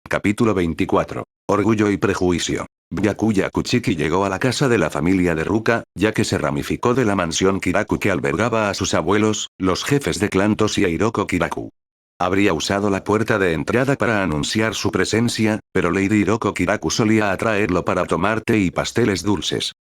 Capítulo 24. Orgullo y prejuicio. Byakuya Kuchiki llegó a la casa de la familia de Ruka, ya que se ramificó de la mansión Kiraku que albergaba a sus abuelos, los jefes de clan Toshi e Hiroko Kiraku. Habría usado la puerta de entrada para anunciar su presencia, pero Lady Hiroko Kiraku solía atraerlo para tomar té y pasteles dulces.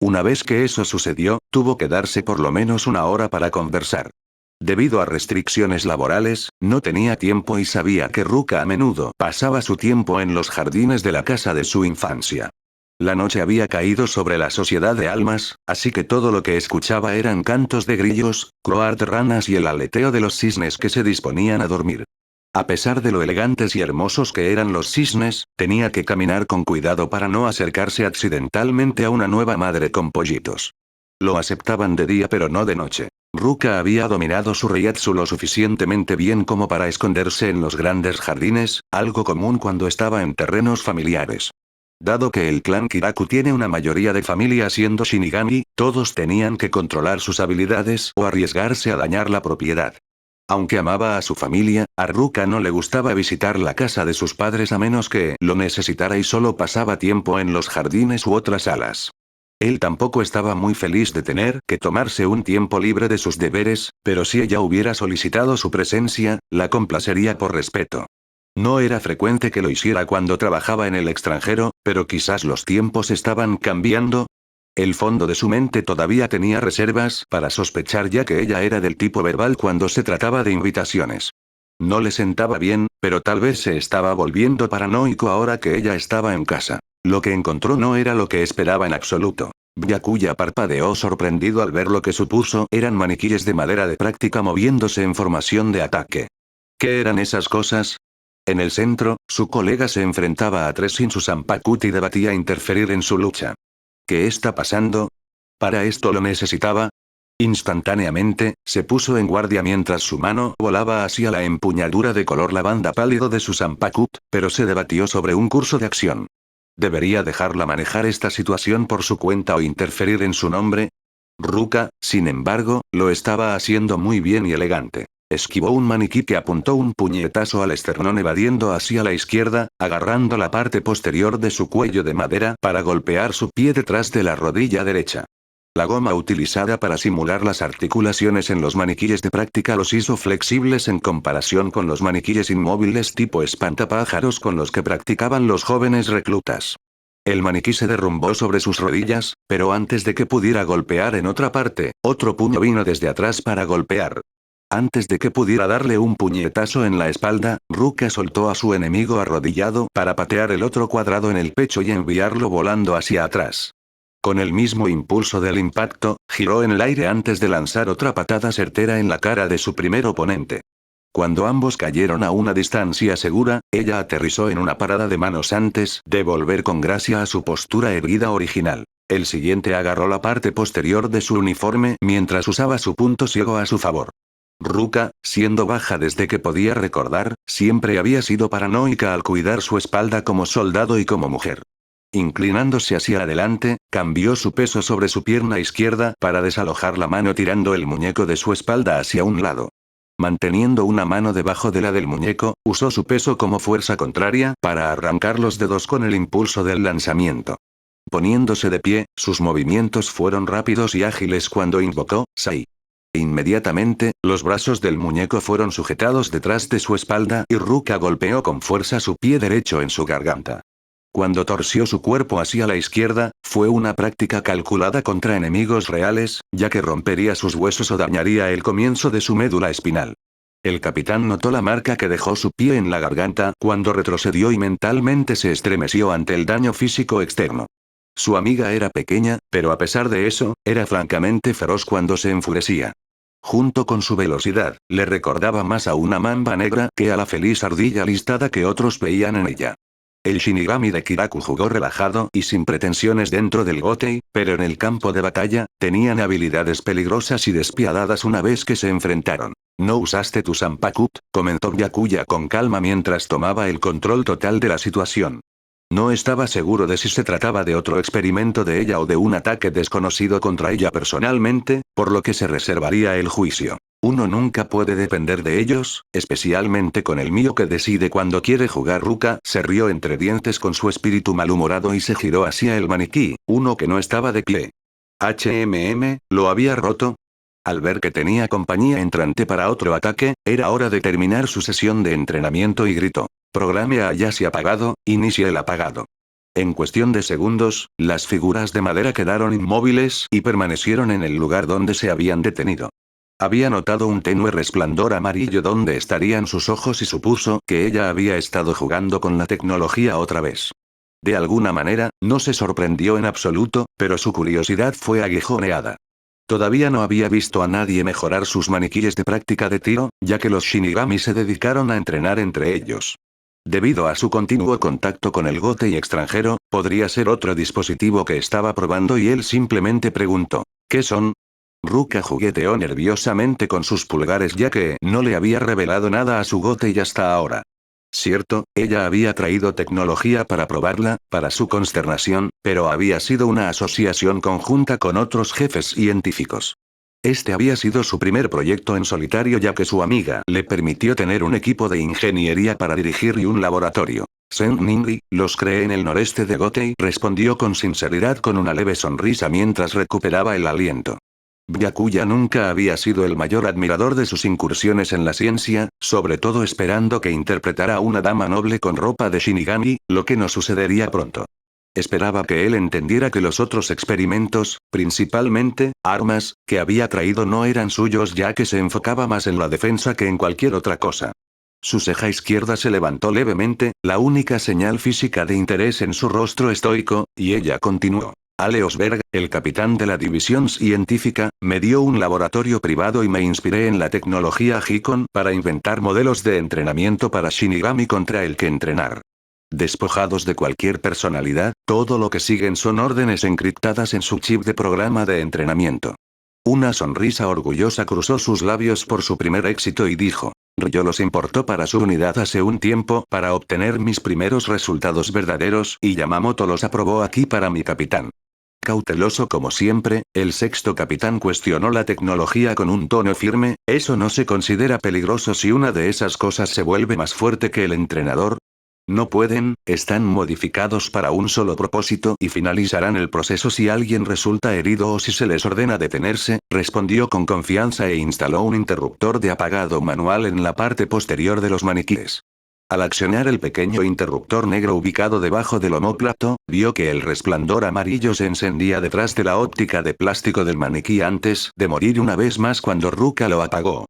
Una vez que eso sucedió, tuvo que darse por lo menos una hora para conversar. Debido a restricciones laborales, no tenía tiempo y sabía que Ruka a menudo pasaba su tiempo en los jardines de la casa de su infancia. La noche había caído sobre la sociedad de almas, así que todo lo que escuchaba eran cantos de grillos, croar de ranas y el aleteo de los cisnes que se disponían a dormir. A pesar de lo elegantes y hermosos que eran los cisnes, tenía que caminar con cuidado para no acercarse accidentalmente a una nueva madre con pollitos. Lo aceptaban de día pero no de noche. Ruka había dominado su reiatsu lo suficientemente bien como para esconderse en los grandes jardines, algo común cuando estaba en terrenos familiares. Dado que el clan Kiraku tiene una mayoría de familia siendo Shinigami, todos tenían que controlar sus habilidades o arriesgarse a dañar la propiedad. Aunque amaba a su familia, a Ruka no le gustaba visitar la casa de sus padres a menos que lo necesitara y solo pasaba tiempo en los jardines u otras salas. Él tampoco estaba muy feliz de tener que tomarse un tiempo libre de sus deberes, pero si ella hubiera solicitado su presencia, la complacería por respeto. No era frecuente que lo hiciera cuando trabajaba en el extranjero, pero quizás los tiempos estaban cambiando. El fondo de su mente todavía tenía reservas para sospechar ya que ella era del tipo verbal cuando se trataba de invitaciones. No le sentaba bien, pero tal vez se estaba volviendo paranoico ahora que ella estaba en casa. Lo que encontró no era lo que esperaba en absoluto. Byakuya parpadeó sorprendido al ver lo que supuso eran maniquíes de madera de práctica moviéndose en formación de ataque. ¿Qué eran esas cosas? En el centro, su colega se enfrentaba a tres Shinsu Sanpakuto y debatía interferir en su lucha. ¿Qué está pasando? ¿Para esto lo necesitaba? Instantáneamente, se puso en guardia mientras su mano volaba hacia la empuñadura de color lavanda pálido de su Sanpakuto, pero se debatió sobre un curso de acción. ¿Debería dejarla manejar esta situación por su cuenta o interferir en su nombre? Ruka, sin embargo, lo estaba haciendo muy bien y elegante. Esquivó un maniquí que apuntó un puñetazo al esternón evadiendo hacia la izquierda, agarrando la parte posterior de su cuello de madera para golpear su pie detrás de la rodilla derecha. La goma utilizada para simular las articulaciones en los maniquíes de práctica los hizo flexibles en comparación con los maniquíes inmóviles tipo espantapájaros con los que practicaban los jóvenes reclutas. El maniquí se derrumbó sobre sus rodillas, pero antes de que pudiera golpear en otra parte, otro puño vino desde atrás para golpear. Antes de que pudiera darle un puñetazo en la espalda, Ruka soltó a su enemigo arrodillado para patear el otro cuadrado en el pecho y enviarlo volando hacia atrás. Con el mismo impulso del impacto, giró en el aire antes de lanzar otra patada certera en la cara de su primer oponente. Cuando ambos cayeron a una distancia segura, ella aterrizó en una parada de manos antes de volver con gracia a su postura erguida original. El siguiente agarró la parte posterior de su uniforme mientras usaba su punto ciego a su favor. Ruka, siendo baja desde que podía recordar, siempre había sido paranoica al cuidar su espalda como soldado y como mujer. Inclinándose hacia adelante, cambió su peso sobre su pierna izquierda para desalojar la mano tirando el muñeco de su espalda hacia un lado. Manteniendo una mano debajo de la del muñeco, usó su peso como fuerza contraria para arrancar los dedos con el impulso del lanzamiento. Poniéndose de pie, sus movimientos fueron rápidos y ágiles cuando invocó Sai. Inmediatamente, los brazos del muñeco fueron sujetados detrás de su espalda y Ruka golpeó con fuerza su pie derecho en su garganta. Cuando torció su cuerpo hacia la izquierda, fue una práctica calculada contra enemigos reales, ya que rompería sus huesos o dañaría el comienzo de su médula espinal. El capitán notó la marca que dejó su pie en la garganta cuando retrocedió y mentalmente se estremeció ante el daño físico externo. Su amiga era pequeña, pero a pesar de eso, era francamente feroz cuando se enfurecía. Junto con su velocidad, le recordaba más a una mamba negra que a la feliz ardilla listada que otros veían en ella. El Shinigami de Kiraku jugó relajado y sin pretensiones dentro del Gotei, pero en el campo de batalla, tenían habilidades peligrosas y despiadadas una vez que se enfrentaron. «No usaste tu Sanpakuto», comentó Byakuya con calma mientras tomaba el control total de la situación. No estaba seguro de si se trataba de otro experimento de ella o de un ataque desconocido contra ella personalmente, por lo que se reservaría el juicio. Uno nunca puede depender de ellos, especialmente con el mío que decide cuando quiere jugar. Ruka se rió entre dientes con su espíritu malhumorado y se giró hacia el maniquí, uno que no estaba de pie. ¿Lo había roto? Al ver que tenía compañía entrante para otro ataque, era hora de terminar su sesión de entrenamiento y gritó. Programe a Ayase apagado, inicie el apagado. En cuestión de segundos, las figuras de madera quedaron inmóviles y permanecieron en el lugar donde se habían detenido. Había notado un tenue resplandor amarillo donde estarían sus ojos y supuso que ella había estado jugando con la tecnología otra vez. De alguna manera, no se sorprendió en absoluto, pero su curiosidad fue aguijoneada. Todavía no había visto a nadie mejorar sus maniquíes de práctica de tiro, ya que los Shinigami se dedicaron a entrenar entre ellos. Debido a su continuo contacto con el Gotei extranjero, podría ser otro dispositivo que estaba probando y él simplemente preguntó, ¿qué son? Ruka jugueteó nerviosamente con sus pulgares ya que no le había revelado nada a su Gotei hasta ahora. Cierto, ella había traído tecnología para probarla, para su consternación, pero había sido una asociación conjunta con otros jefes científicos. Este había sido su primer proyecto en solitario ya que su amiga le permitió tener un equipo de ingeniería para dirigir y un laboratorio. Sen Ningri, los creé en el noreste de Gotei, respondió con sinceridad con una leve sonrisa mientras recuperaba el aliento. Byakuya nunca había sido el mayor admirador de sus incursiones en la ciencia, sobre todo esperando que interpretara a una dama noble con ropa de Shinigami, lo que no sucedería pronto. Esperaba que él entendiera que los otros experimentos, principalmente, armas, que había traído no eran suyos ya que se enfocaba más en la defensa que en cualquier otra cosa. Su ceja izquierda se levantó levemente, la única señal física de interés en su rostro estoico, y ella continuó. Aleosberg, el capitán de la división científica, me dio un laboratorio privado y me inspiré en la tecnología Hikon para inventar modelos de entrenamiento para Shinigami contra el que entrenar. Despojados de cualquier personalidad, todo lo que siguen son órdenes encriptadas en su chip de programa de entrenamiento. Una sonrisa orgullosa cruzó sus labios por su primer éxito y dijo. Yo los importó para su unidad hace un tiempo para obtener mis primeros resultados verdaderos y Yamamoto los aprobó aquí para mi capitán. Cauteloso como siempre, el sexto capitán cuestionó la tecnología con un tono firme, ¿eso no se considera peligroso si una de esas cosas se vuelve más fuerte que el entrenador? No pueden, están modificados para un solo propósito y finalizarán el proceso si alguien resulta herido o si se les ordena detenerse, respondió con confianza e instaló un interruptor de apagado manual en la parte posterior de los maniquíes. Al accionar el pequeño interruptor negro ubicado debajo del omóplato, vio que el resplandor amarillo se encendía detrás de la óptica de plástico del maniquí antes de morir una vez más cuando Ruka lo apagó.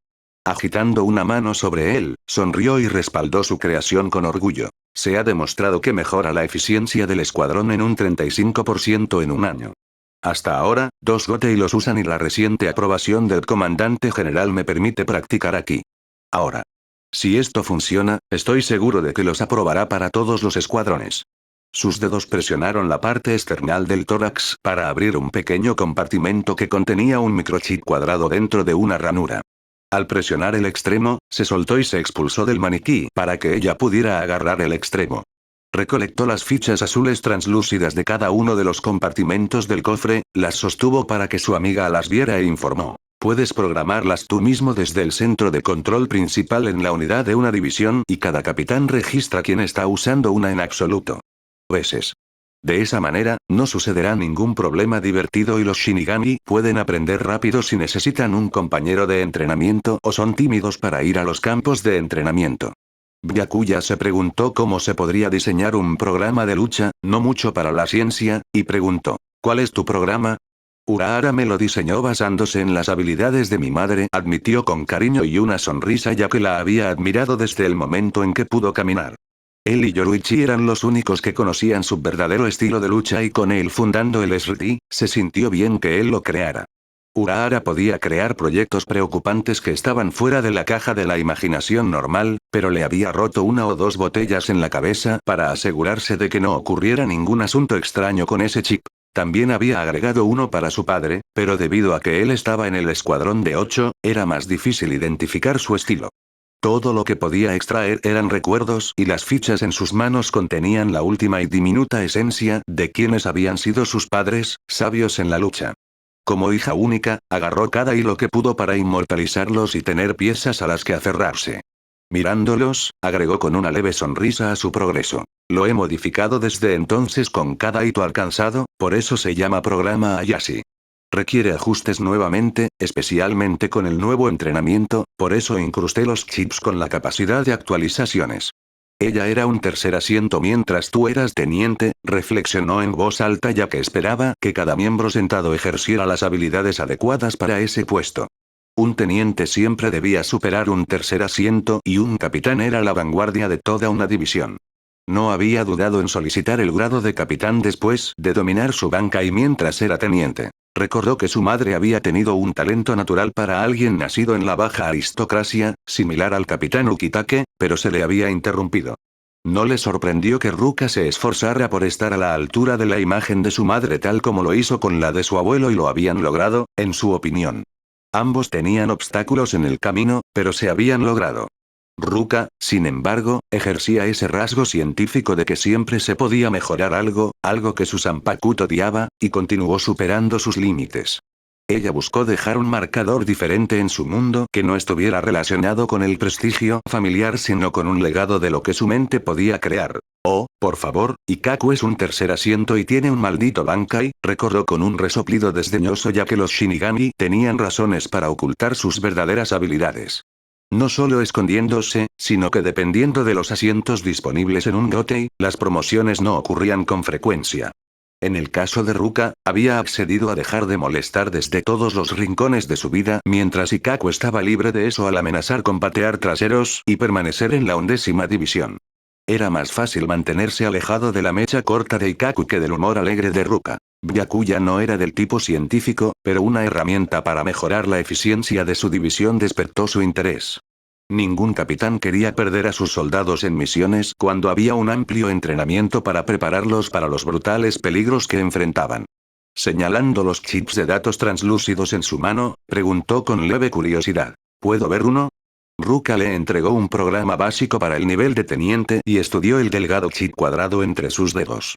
Agitando una mano sobre él, sonrió y respaldó su creación con orgullo. Se ha demostrado que mejora la eficiencia del escuadrón en un 35% en un año. Hasta ahora, 2 Gotei los usan y la reciente aprobación del comandante general me permite practicar aquí. Ahora. Si esto funciona, estoy seguro de que los aprobará para todos los escuadrones. Sus dedos presionaron la parte external del tórax para abrir un pequeño compartimento que contenía un microchip cuadrado dentro de una ranura. Al presionar el extremo, se soltó y se expulsó del maniquí para que ella pudiera agarrar el extremo. Recolectó las fichas azules translúcidas de cada uno de los compartimentos del cofre, las sostuvo para que su amiga las viera e informó. Puedes programarlas tú mismo desde el centro de control principal en la unidad de una división y cada capitán registra quién está usando una en absoluto. Veces. De esa manera, no sucederá ningún problema divertido y los Shinigami pueden aprender rápido si necesitan un compañero de entrenamiento o son tímidos para ir a los campos de entrenamiento. Byakuya se preguntó cómo se podría diseñar un programa de lucha, no mucho para la ciencia, y preguntó, ¿cuál es tu programa? Urahara me lo diseñó basándose en las habilidades de mi madre, admitió con cariño y una sonrisa ya que la había admirado desde el momento en que pudo caminar. Él y Yoruichi eran los únicos que conocían su verdadero estilo de lucha y con él fundando el SRT, se sintió bien que él lo creara. Urahara podía crear proyectos preocupantes que estaban fuera de la caja de la imaginación normal, pero le había roto una o dos botellas en la cabeza para asegurarse de que no ocurriera ningún asunto extraño con ese chip. También había agregado uno para su padre, pero debido a que él estaba en el escuadrón de 8, era más difícil identificar su estilo. Todo lo que podía extraer eran recuerdos y las fichas en sus manos contenían la última y diminuta esencia de quienes habían sido sus padres, sabios en la lucha. Como hija única, agarró cada hilo que pudo para inmortalizarlos y tener piezas a las que aferrarse. Mirándolos, agregó con una leve sonrisa a su progreso. Lo he modificado desde entonces con cada hito alcanzado, por eso se llama programa Ayashi. Requiere ajustes nuevamente, especialmente con el nuevo entrenamiento, por eso incrusté los chips con la capacidad de actualizaciones. Ella era un tercer asiento mientras tú eras teniente, reflexionó en voz alta ya que esperaba que cada miembro sentado ejerciera las habilidades adecuadas para ese puesto. Un teniente siempre debía superar un tercer asiento y un capitán era la vanguardia de toda una división. No había dudado en solicitar el grado de capitán después de dominar su banca y mientras era teniente. Recordó que su madre había tenido un talento natural para alguien nacido en la baja aristocracia, similar al capitán Ukitake, pero se le había interrumpido. No le sorprendió que Ruka se esforzara por estar a la altura de la imagen de su madre tal como lo hizo con la de su abuelo y lo habían logrado, en su opinión. Ambos tenían obstáculos en el camino, pero se habían logrado. Ruka, sin embargo, ejercía ese rasgo científico de que siempre se podía mejorar algo, algo que su Zanpakuto odiaba, y continuó superando sus límites. Ella buscó dejar un marcador diferente en su mundo que no estuviera relacionado con el prestigio familiar sino con un legado de lo que su mente podía crear. Oh, por favor, Ikaku es un tercer asiento y tiene un maldito Bankai, recordó con un resoplido desdeñoso ya que los Shinigami tenían razones para ocultar sus verdaderas habilidades. No solo escondiéndose, sino que dependiendo de los asientos disponibles en un Gotei, las promociones no ocurrían con frecuencia. En el caso de Ruka, había accedido a dejar de molestar desde todos los rincones de su vida mientras Ikaku estaba libre de eso al amenazar con patear traseros y permanecer en la 11ª división. Era más fácil mantenerse alejado de la mecha corta de Ikaku que del humor alegre de Ruka. Byakuya no era del tipo científico, pero una herramienta para mejorar la eficiencia de su división despertó su interés. Ningún capitán quería perder a sus soldados en misiones cuando había un amplio entrenamiento para prepararlos para los brutales peligros que enfrentaban. Señalando los chips de datos translúcidos en su mano, preguntó con leve curiosidad. ¿Puedo ver uno? Ruka le entregó un programa básico para el nivel de teniente y estudió el delgado chip cuadrado entre sus dedos.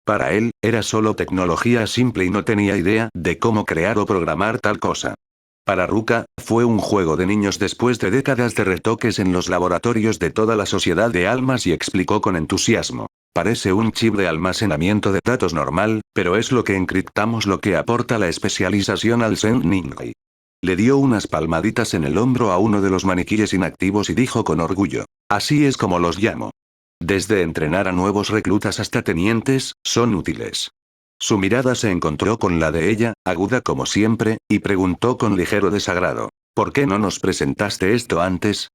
Para él, era solo tecnología simple y no tenía idea de cómo crear o programar tal cosa. Para Ruka, fue un juego de niños después de décadas de retoques en los laboratorios de toda la sociedad de almas y explicó con entusiasmo. Parece un chip de almacenamiento de datos normal, pero es lo que encriptamos lo que aporta la especialización al Zen Ningai. Le dio unas palmaditas en el hombro a uno de los maniquíes inactivos y dijo con orgullo. Así es como los llamo. Desde entrenar a nuevos reclutas hasta tenientes, son útiles. Su mirada se encontró con la de ella, aguda como siempre, y preguntó con ligero desagrado. ¿Por qué no nos presentaste esto antes?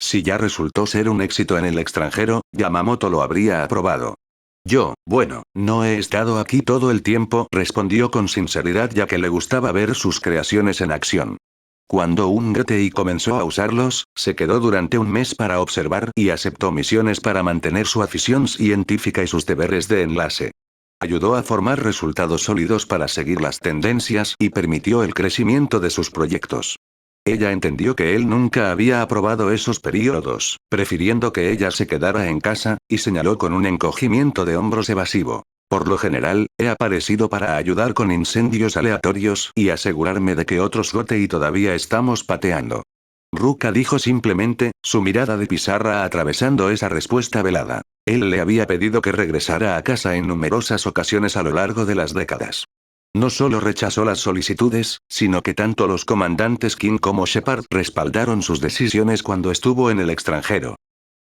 Si ya resultó ser un éxito en el extranjero, Yamamoto lo habría aprobado. Bueno, no he estado aquí todo el tiempo, respondió con sinceridad ya que le gustaba ver sus creaciones en acción. Cuando un Gotei comenzó a usarlos, se quedó durante un mes para observar y aceptó misiones para mantener su afición científica y sus deberes de enlace. Ayudó a formar resultados sólidos para seguir las tendencias y permitió el crecimiento de sus proyectos. Ella entendió que él nunca había aprobado esos periodos, prefiriendo que ella se quedara en casa, y señaló con un encogimiento de hombros evasivo. Por lo general, he aparecido para ayudar con incendios aleatorios y asegurarme de que otros Gotei todavía estamos pateando. Ruka dijo simplemente, su mirada de pizarra atravesando esa respuesta velada. Él le había pedido que regresara a casa en numerosas ocasiones a lo largo de las décadas. No solo rechazó las solicitudes, sino que tanto los comandantes King como Shepard respaldaron sus decisiones cuando estuvo en el extranjero.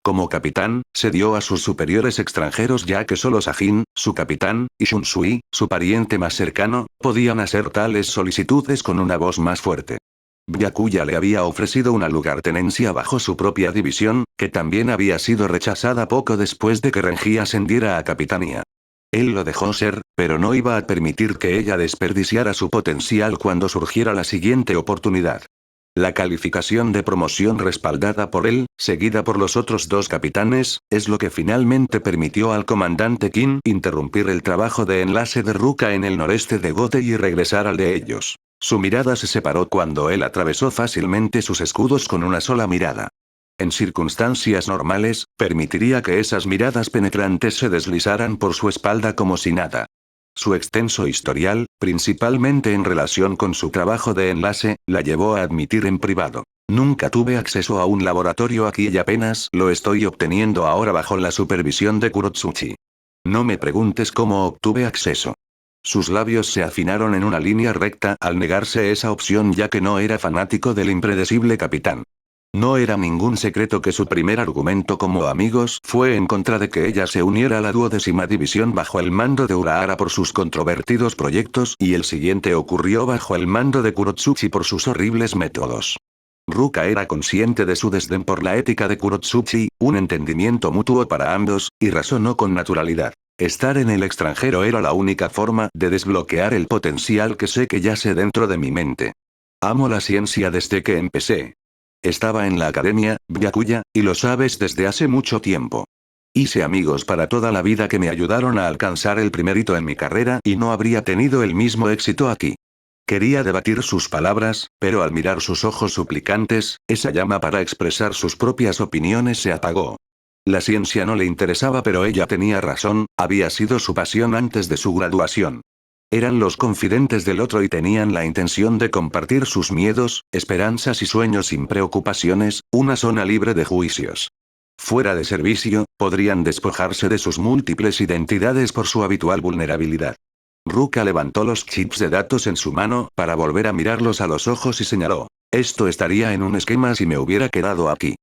Como capitán, se dio a sus superiores extranjeros ya que solo Sajin, su capitán, y Shunsui, su pariente más cercano, podían hacer tales solicitudes con una voz más fuerte. Byakuya le había ofrecido una lugartenencia bajo su propia división, que también había sido rechazada poco después de que Renji ascendiera a capitanía. Él lo dejó ser, pero no iba a permitir que ella desperdiciara su potencial cuando surgiera la siguiente oportunidad. La calificación de promoción respaldada por él, seguida por los otros dos capitanes, es lo que finalmente permitió al comandante King interrumpir el trabajo de enlace de Ruka en el noreste de Gotei y regresar al de ellos. Su mirada se separó cuando él atravesó fácilmente sus escudos con una sola mirada. En circunstancias normales, permitiría que esas miradas penetrantes se deslizaran por su espalda como si nada. Su extenso historial, principalmente en relación con su trabajo de enlace, la llevó a admitir en privado. Nunca tuve acceso a un laboratorio aquí y apenas lo estoy obteniendo ahora bajo la supervisión de Kurotsuchi. No me preguntes cómo obtuve acceso. Sus labios se afinaron en una línea recta al negarse esa opción ya que no era fanático del impredecible capitán. No era ningún secreto que su primer argumento como amigos fue en contra de que ella se uniera a la 12ª división bajo el mando de Urahara por sus controvertidos proyectos y el siguiente ocurrió bajo el mando de Kurotsuchi por sus horribles métodos. Ruka era consciente de su desdén por la ética de Kurotsuchi, un entendimiento mutuo para ambos, y razonó con naturalidad. Estar en el extranjero era la única forma de desbloquear el potencial que sé que yace dentro de mi mente. Amo la ciencia desde que empecé. Estaba en la academia, Byakuya, y lo sabes desde hace mucho tiempo. Hice amigos para toda la vida que me ayudaron a alcanzar el primer hito en mi carrera y no habría tenido el mismo éxito aquí. Quería debatir sus palabras, pero al mirar sus ojos suplicantes, esa llama para expresar sus propias opiniones se apagó. La ciencia no le interesaba pero ella tenía razón, había sido su pasión antes de su graduación. Eran los confidentes del otro y tenían la intención de compartir sus miedos, esperanzas y sueños sin preocupaciones, una zona libre de juicios. Fuera de servicio, podrían despojarse de sus múltiples identidades por su habitual vulnerabilidad. Ruka levantó los chips de datos en su mano para volver a mirarlos a los ojos y señaló. Esto estaría en un esquema si me hubiera quedado aquí.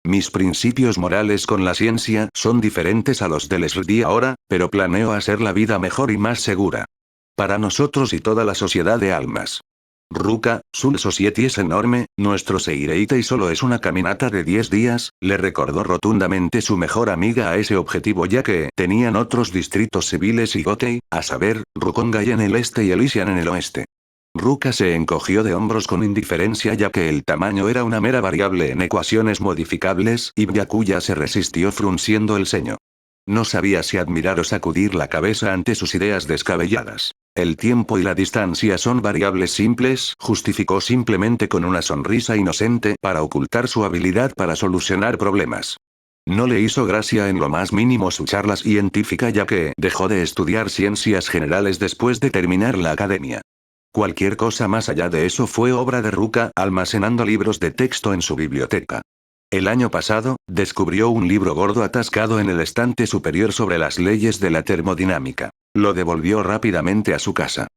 Mis principios morales con la ciencia son diferentes a los del SRD ahora, pero planeo hacer la vida mejor y más segura. Para nosotros y toda la sociedad de almas. Ruka, Soul Society es enorme, nuestro Seireitei solo es una caminata de 10 días, le recordó rotundamente su mejor amiga a ese objetivo ya que tenían otros distritos civiles y Gotei, a saber, Rukongai en el este y Elysian en el oeste. Ruka se encogió de hombros con indiferencia ya que el tamaño era una mera variable en ecuaciones modificables y Byakuya se resistió frunciendo el ceño. No sabía si admirar o sacudir la cabeza ante sus ideas descabelladas. El tiempo y la distancia son variables simples, justificó simplemente con una sonrisa inocente para ocultar su habilidad para solucionar problemas. No le hizo gracia en lo más mínimo su charla científica ya que dejó de estudiar ciencias generales después de terminar la academia. Cualquier cosa más allá de eso fue obra de Ruka, almacenando libros de texto en su biblioteca. El año pasado, descubrió un libro gordo atascado en el estante superior sobre las leyes de la termodinámica. Lo devolvió rápidamente a su casa.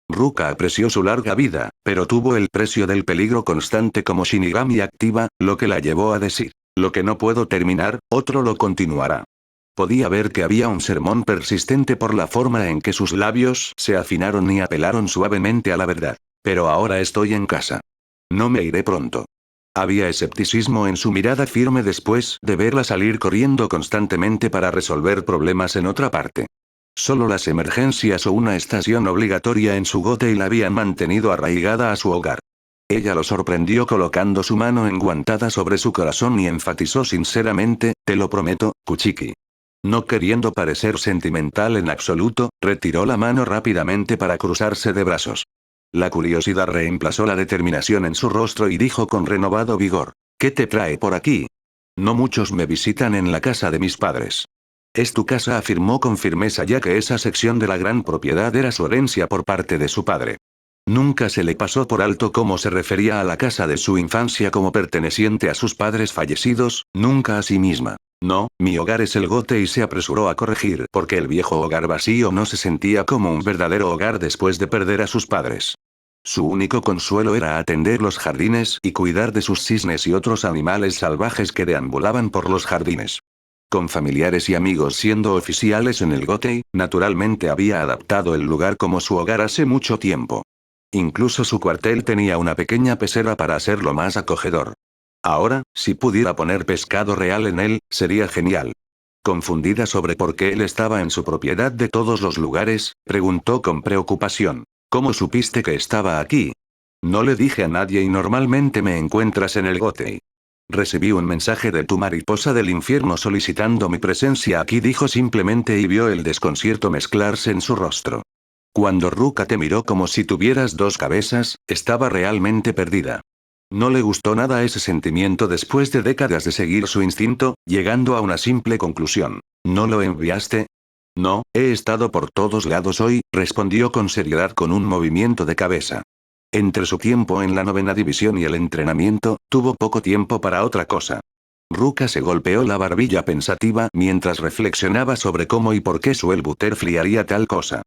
Ruka apreció su larga vida, pero tuvo el precio del peligro constante como Shinigami activa, lo que la llevó a decir, lo que no puedo terminar, otro lo continuará. Podía ver que había un sermón persistente por la forma en que sus labios se afinaron y apelaron suavemente a la verdad. Pero ahora estoy en casa. No me iré pronto. Había escepticismo en su mirada firme después de verla salir corriendo constantemente para resolver problemas en otra parte. Solo las emergencias o una estación obligatoria en su Gotei la habían mantenido arraigada a su hogar. Ella lo sorprendió colocando su mano enguantada sobre su corazón y enfatizó sinceramente, te lo prometo, Kuchiki. No queriendo parecer sentimental en absoluto, retiró la mano rápidamente para cruzarse de brazos. La curiosidad reemplazó la determinación en su rostro y dijo con renovado vigor, ¿qué te trae por aquí? No muchos me visitan en la casa de mis padres. Es tu casa, afirmó con firmeza ya que esa sección de la gran propiedad era su herencia por parte de su padre. Nunca se le pasó por alto cómo se refería a la casa de su infancia como perteneciente a sus padres fallecidos, nunca a sí misma. No, mi hogar es el Gotei y se apresuró a corregir porque el viejo hogar vacío no se sentía como un verdadero hogar después de perder a sus padres. Su único consuelo era atender los jardines y cuidar de sus cisnes y otros animales salvajes que deambulaban por los jardines. Con familiares y amigos siendo oficiales en el Gotei, naturalmente había adaptado el lugar como su hogar hace mucho tiempo. Incluso su cuartel tenía una pequeña pecera para hacerlo más acogedor. Ahora, si pudiera poner pescado real en él, sería genial. Confundida sobre por qué él estaba en su propiedad de todos los lugares, preguntó con preocupación. ¿Cómo supiste que estaba aquí? No le dije a nadie y normalmente me encuentras en el Gotei. Recibí un mensaje de tu mariposa del infierno solicitando mi presencia aquí, dijo simplemente y vio el desconcierto mezclarse en su rostro. Cuando Ruka te miró como si tuvieras dos cabezas, estaba realmente perdida. No le gustó nada ese sentimiento después de décadas de seguir su instinto, llegando a una simple conclusión. ¿No lo enviaste? No, he estado por todos lados hoy, respondió con seriedad con un movimiento de cabeza. Entre su tiempo en la 9ª división y el entrenamiento, tuvo poco tiempo para otra cosa. Ruka se golpeó la barbilla pensativa mientras reflexionaba sobre cómo y por qué Suel Butterfly haría tal cosa.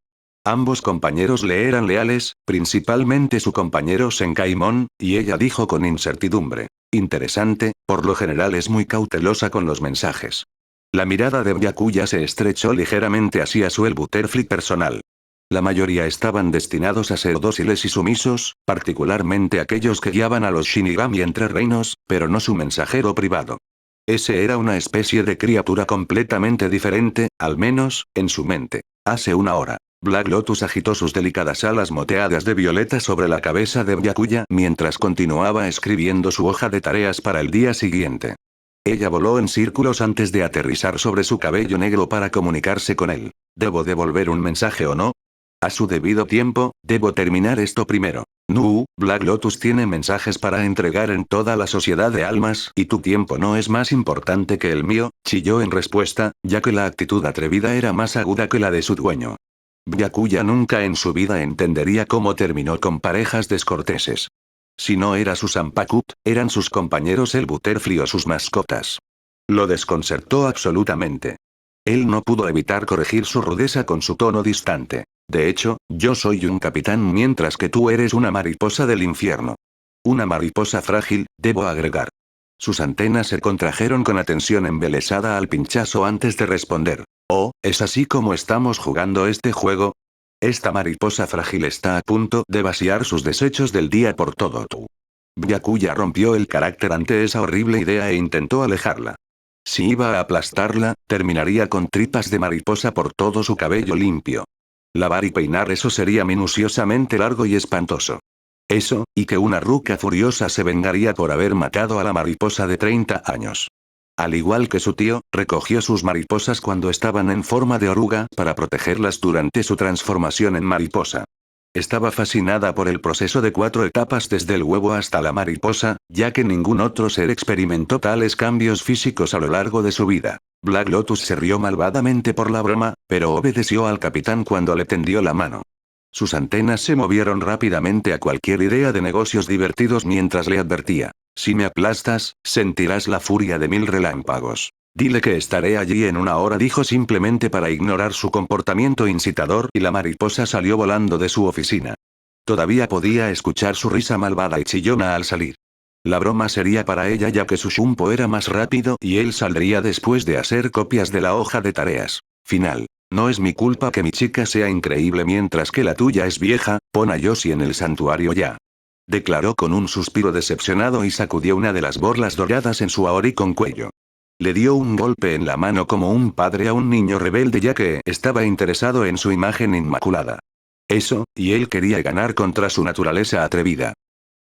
Ambos compañeros le eran leales, principalmente su compañero Senkaimon, y ella dijo con incertidumbre. Interesante, por lo general es muy cautelosa con los mensajes. La mirada de Byakuya se estrechó ligeramente hacia Suel Butterfly personal. La mayoría estaban destinados a ser dóciles y sumisos, particularmente aquellos que guiaban a los Shinigami entre reinos, pero no su mensajero privado. Ese era una especie de criatura completamente diferente, al menos, en su mente. Hace una hora. Black Lotus agitó sus delicadas alas moteadas de violeta sobre la cabeza de Byakuya mientras continuaba escribiendo su hoja de tareas para el día siguiente. Ella voló en círculos antes de aterrizar sobre su cabello negro para comunicarse con él. ¿Debo devolver un mensaje o no? A su debido tiempo, debo terminar esto primero. No, Black Lotus tiene mensajes para entregar en toda la sociedad de almas y tu tiempo no es más importante que el mío, chilló en respuesta, ya que la actitud atrevida era más aguda que la de su dueño. Byakuya nunca en su vida entendería cómo terminó con parejas descorteses. Si no era su Sanpakut, eran sus compañeros el Butterfly o sus mascotas. Lo desconcertó absolutamente. Él no pudo evitar corregir su rudeza con su tono distante. De hecho, yo soy un capitán mientras que tú eres una mariposa del infierno. Una mariposa frágil, debo agregar. Sus antenas se contrajeron con atención embelesada al pinchazo antes de responder. Oh, ¿es así como estamos jugando este juego? Esta mariposa frágil está a punto de vaciar sus desechos del día por todo tú. Byakuya rompió el carácter ante esa horrible idea e intentó alejarla. Si iba a aplastarla, terminaría con tripas de mariposa por todo su cabello limpio. Lavar y peinar eso sería minuciosamente largo y espantoso. Eso, y que una ruca furiosa se vengaría por haber matado a la mariposa de 30 años. Al igual que su tío, recogió sus mariposas cuando estaban en forma de oruga para protegerlas durante su transformación en mariposa. Estaba fascinada por el proceso de 4 etapas desde el huevo hasta la mariposa, ya que ningún otro ser experimentó tales cambios físicos a lo largo de su vida. Black Lotus se rió malvadamente por la broma, pero obedeció al capitán cuando le tendió la mano. Sus antenas se movieron rápidamente a cualquier idea de negocios divertidos mientras le advertía. Si me aplastas, sentirás la furia de 1000 relámpagos. Dile que estaré allí en una hora, dijo simplemente para ignorar su comportamiento incitador y la mariposa salió volando de su oficina. Todavía podía escuchar su risa malvada y chillona al salir. La broma sería para ella ya que su Shumpo era más rápido y él saldría después de hacer copias de la hoja de tareas. Final. No es mi culpa que mi chica sea increíble mientras que la tuya es vieja, pon a Yoshi en el santuario ya. Declaró con un suspiro decepcionado y sacudió una de las borlas doradas en su aori con cuello. Le dio un golpe en la mano como un padre a un niño rebelde ya que estaba interesado en su imagen inmaculada. Eso, y él quería ganar contra su naturaleza atrevida.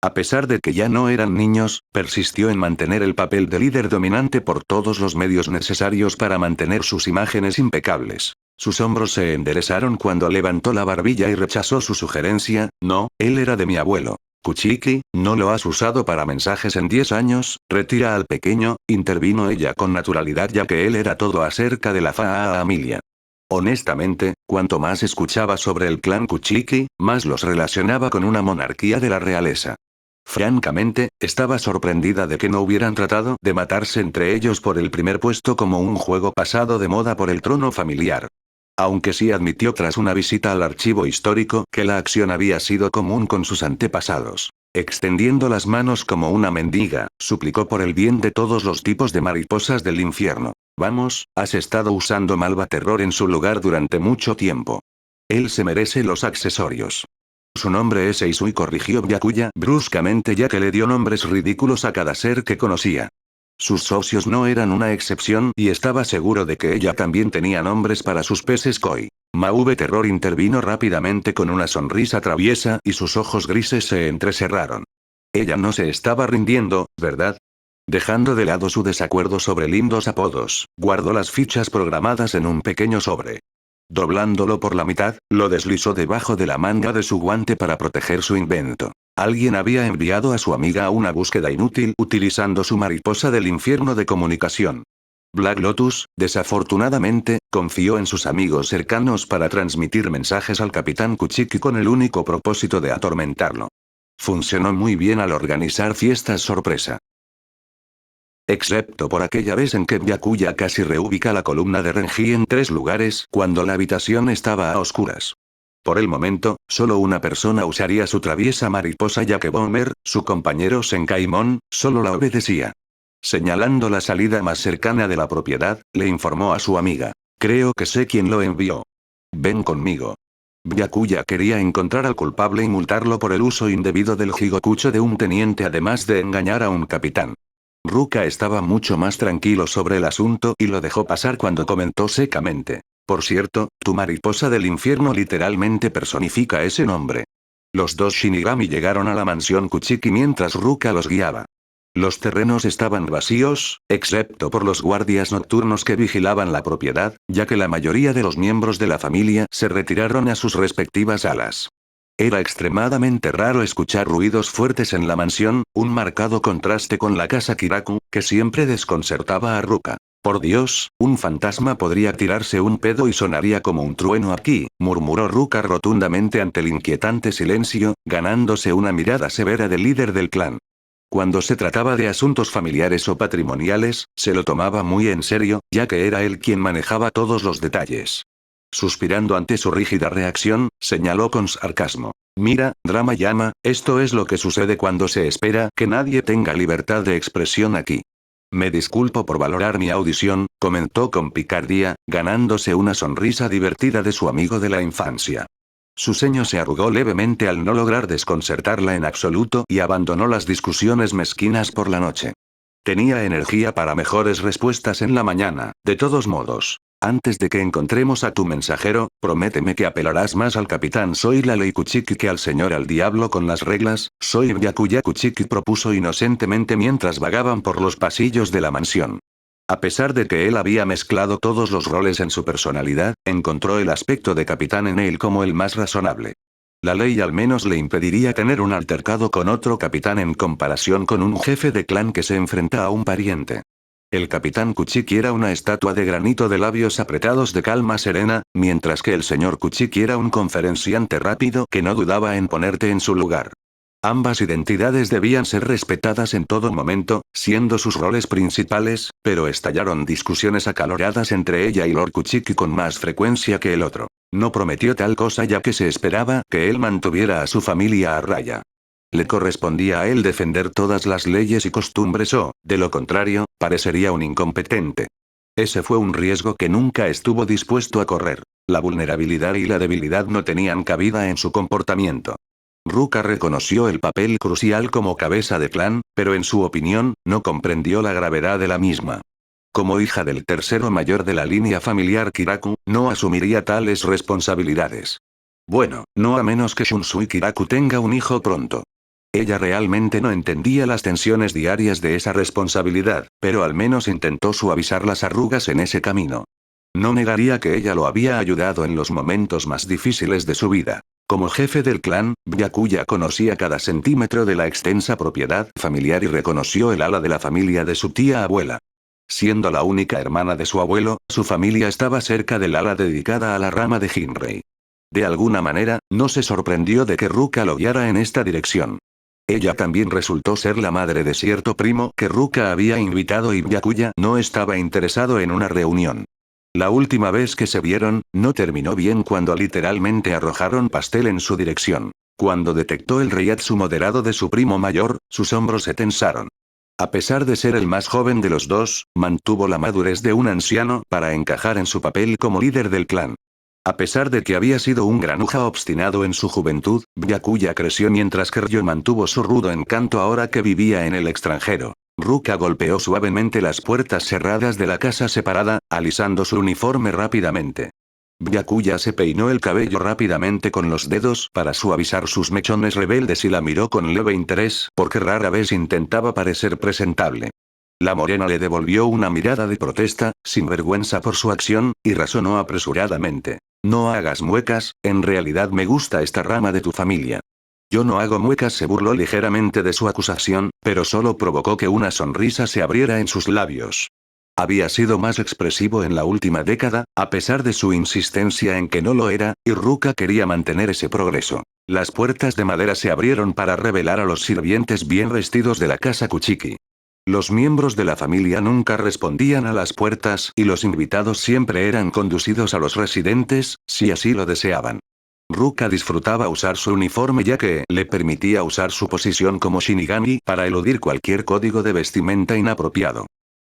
A pesar de que ya no eran niños, persistió en mantener el papel de líder dominante por todos los medios necesarios para mantener sus imágenes impecables. Sus hombros se enderezaron cuando levantó la barbilla y rechazó su sugerencia. No, él era de mi abuelo. Kuchiki, ¿no lo has usado para mensajes en 10 años? Retira al pequeño, intervino ella con naturalidad ya que él era todo acerca de la familia. Honestamente, cuanto más escuchaba sobre el clan Kuchiki, más los relacionaba con una monarquía de la realeza. Francamente, estaba sorprendida de que no hubieran tratado de matarse entre ellos por el primer puesto como un juego pasado de moda por el trono familiar. Aunque sí admitió tras una visita al archivo histórico que la acción había sido común con sus antepasados. Extendiendo las manos como una mendiga, suplicó por el bien de todos los tipos de mariposas del infierno. Vamos, has estado usando Malva Terror en su lugar durante mucho tiempo. Él se merece los accesorios. Su nombre es Eisui, corrigió Byakuya bruscamente ya que le dio nombres ridículos a cada ser que conocía. Sus socios no eran una excepción y estaba seguro de que ella también tenía nombres para sus peces koi. Mauve Terror intervino rápidamente con una sonrisa traviesa y sus ojos grises se entrecerraron. Ella no se estaba rindiendo, ¿verdad? Dejando de lado su desacuerdo sobre lindos apodos, guardó las fichas programadas en un pequeño sobre. Doblándolo por la mitad, lo deslizó debajo de la manga de su guante para proteger su invento. Alguien había enviado a su amiga a una búsqueda inútil utilizando su mariposa del infierno de comunicación. Black Lotus, desafortunadamente, confió en sus amigos cercanos para transmitir mensajes al Capitán Kuchiki con el único propósito de atormentarlo. Funcionó muy bien al organizar fiestas sorpresa. Excepto por aquella vez en que Byakuya casi reubica la columna de Renji en 3 lugares cuando la habitación estaba a oscuras. Por el momento, solo una persona usaría su traviesa mariposa ya que Bomber, su compañero Senkaimon, solo la obedecía. Señalando la salida más cercana de la propiedad, le informó a su amiga. Creo que sé quién lo envió. Ven conmigo. Byakuya quería encontrar al culpable y multarlo por el uso indebido del Higokucho de un teniente además de engañar a un capitán. Ruka estaba mucho más tranquilo sobre el asunto y lo dejó pasar cuando comentó secamente. Por cierto, tu mariposa del infierno literalmente personifica ese nombre. Los dos Shinigami llegaron a la mansión Kuchiki mientras Ruka los guiaba. Los terrenos estaban vacíos, excepto por los guardias nocturnos que vigilaban la propiedad, ya que la mayoría de los miembros de la familia se retiraron a sus respectivas alas. Era extremadamente raro escuchar ruidos fuertes en la mansión, un marcado contraste con la casa Kiraku, que siempre desconcertaba a Ruka. Por Dios, un fantasma podría tirarse un pedo y sonaría como un trueno aquí, murmuró Ruka rotundamente ante el inquietante silencio, ganándose una mirada severa del líder del clan. Cuando se trataba de asuntos familiares o patrimoniales, se lo tomaba muy en serio, ya que era él quien manejaba todos los detalles. Suspirando ante su rígida reacción, señaló con sarcasmo. Mira, Drama-yama, esto es lo que sucede cuando se espera que nadie tenga libertad de expresión aquí. Me disculpo por valorar mi audición, comentó con picardía, ganándose una sonrisa divertida de su amigo de la infancia. Su ceño se arrugó levemente al no lograr desconcertarla en absoluto y abandonó las discusiones mezquinas por la noche. Tenía energía para mejores respuestas en la mañana, de todos modos. Antes de que encontremos a tu mensajero, prométeme que apelarás más al capitán Soy la ley Kuchiki que al señor al diablo con las reglas. Soy Byakuya Kuchiki propuso inocentemente mientras vagaban por los pasillos de la mansión. A pesar de que él había mezclado todos los roles en su personalidad, encontró el aspecto de capitán en él como el más razonable. La ley al menos le impediría tener un altercado con otro capitán en comparación con un jefe de clan que se enfrenta a un pariente. El capitán Kuchiki era una estatua de granito de labios apretados de calma serena, mientras que el señor Kuchiki era un conferenciante rápido que no dudaba en ponerte en su lugar. Ambas identidades debían ser respetadas en todo momento, siendo sus roles principales, pero estallaron discusiones acaloradas entre ella y Lord Kuchiki con más frecuencia que el otro. No prometió tal cosa ya que se esperaba que él mantuviera a su familia a raya. Le correspondía a él defender todas las leyes y costumbres o, de lo contrario, parecería un incompetente. Ese fue un riesgo que nunca estuvo dispuesto a correr. La vulnerabilidad y la debilidad no tenían cabida en su comportamiento. Ruka reconoció el papel crucial como cabeza de clan, pero en su opinión, no comprendió la gravedad de la misma. Como hija del tercero mayor de la línea familiar Kiraku, no asumiría tales responsabilidades. Bueno, no a menos que Shunsui Kiraku tenga un hijo pronto. Ella realmente no entendía las tensiones diarias de esa responsabilidad, pero al menos intentó suavizar las arrugas en ese camino. No negaría que ella lo había ayudado en los momentos más difíciles de su vida. Como jefe del clan, Byakuya conocía cada centímetro de la extensa propiedad familiar y reconoció el ala de la familia de su tía abuela. Siendo la única hermana de su abuelo, su familia estaba cerca del ala dedicada a la rama de Jinrei. De alguna manera, no se sorprendió de que Ruka lo guiara en esta dirección. Ella también resultó ser la madre de cierto primo que Ruka había invitado y Byakuya no estaba interesado en una reunión. La última vez que se vieron, no terminó bien cuando literalmente arrojaron pastel en su dirección. Cuando detectó el reiatsu moderado de su primo mayor, sus hombros se tensaron. A pesar de ser el más joven de los dos, mantuvo la madurez de un anciano para encajar en su papel como líder del clan. A pesar de que había sido un granuja obstinado en su juventud, Byakuya creció mientras que Ryo mantuvo su rudo encanto ahora que vivía en el extranjero. Ruka golpeó suavemente las puertas cerradas de la casa separada, alisando su uniforme rápidamente. Byakuya se peinó el cabello rápidamente con los dedos para suavizar sus mechones rebeldes y la miró con leve interés porque rara vez intentaba parecer presentable. La morena le devolvió una mirada de protesta, sin vergüenza por su acción, y razonó apresuradamente. No hagas muecas, en realidad me gusta esta rama de tu familia. Yo no hago muecas, se burló ligeramente de su acusación, pero solo provocó que una sonrisa se abriera en sus labios. Había sido más expresivo en la última década, a pesar de su insistencia en que no lo era, y Ruka quería mantener ese progreso. Las puertas de madera se abrieron para revelar a los sirvientes bien vestidos de la casa Kuchiki. Los miembros de la familia nunca respondían a las puertas y los invitados siempre eran conducidos a los residentes, si así lo deseaban. Ruka disfrutaba usar su uniforme ya que le permitía usar su posición como Shinigami para eludir cualquier código de vestimenta inapropiado.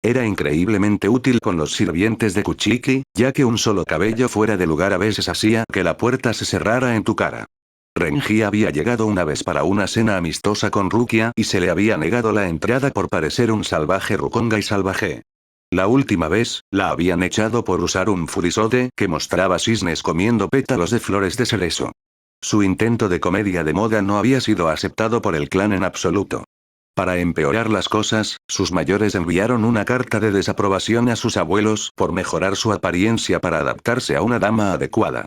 Era increíblemente útil con los sirvientes de Kuchiki, ya que un solo cabello fuera de lugar a veces hacía que la puerta se cerrara en tu cara. Renji había llegado una vez para una cena amistosa con Rukia y se le había negado la entrada por parecer un salvaje Rukonga y salvaje. La última vez, la habían echado por usar un furisode que mostraba cisnes comiendo pétalos de flores de cerezo. Su intento de comedia de moda no había sido aceptado por el clan en absoluto. Para empeorar las cosas, sus mayores enviaron una carta de desaprobación a sus abuelos por mejorar su apariencia para adaptarse a una dama adecuada.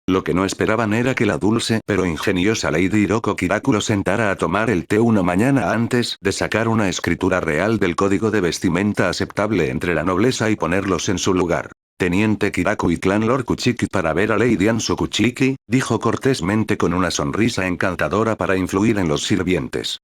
Lo que no esperaban era que la dulce pero ingeniosa Lady Hiroko Kiraku lo sentara a tomar el té una mañana antes de sacar una escritura real del código de vestimenta aceptable entre la nobleza y ponerlos en su lugar. Teniente Kiraku y clan Lord Kuchiki para ver a Lady Anso Kuchiki, dijo cortésmente con una sonrisa encantadora para influir en los sirvientes.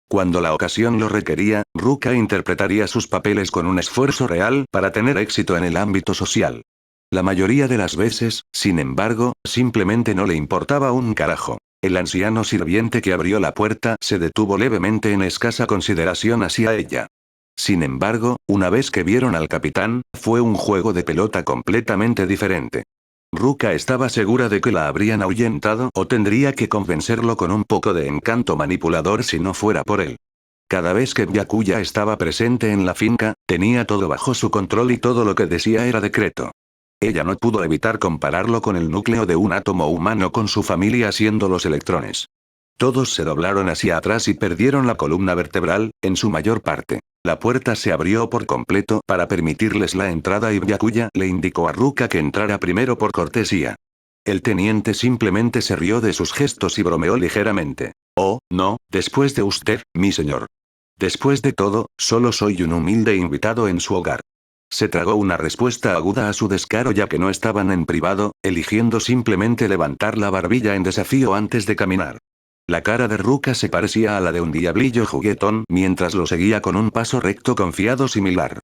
Cuando la ocasión lo requería, Ruka interpretaría sus papeles con un esfuerzo real para tener éxito en el ámbito social. La mayoría de las veces, sin embargo, simplemente no le importaba un carajo. El anciano sirviente que abrió la puerta se detuvo levemente en escasa consideración hacia ella. Sin embargo, una vez que vieron al capitán, fue un juego de pelota completamente diferente. Ruka estaba segura de que la habrían ahuyentado o tendría que convencerlo con un poco de encanto manipulador si no fuera por él. Cada vez que Byakuya estaba presente en la finca, tenía todo bajo su control y todo lo que decía era decreto. Ella no pudo evitar compararlo con el núcleo de un átomo humano con su familia siendo los electrones. Todos se doblaron hacia atrás y perdieron la columna vertebral, en su mayor parte. La puerta se abrió por completo para permitirles la entrada y Byakuya le indicó a Ruka que entrara primero por cortesía. El teniente simplemente se rió de sus gestos y bromeó ligeramente. Oh, no, después de usted, mi señor. Después de todo, solo soy un humilde invitado en su hogar. Se tragó una respuesta aguda a su descaro ya que no estaban en privado, eligiendo simplemente levantar la barbilla en desafío antes de caminar. La cara de Ruka se parecía a la de un diablillo juguetón mientras lo seguía con un paso recto confiado similar.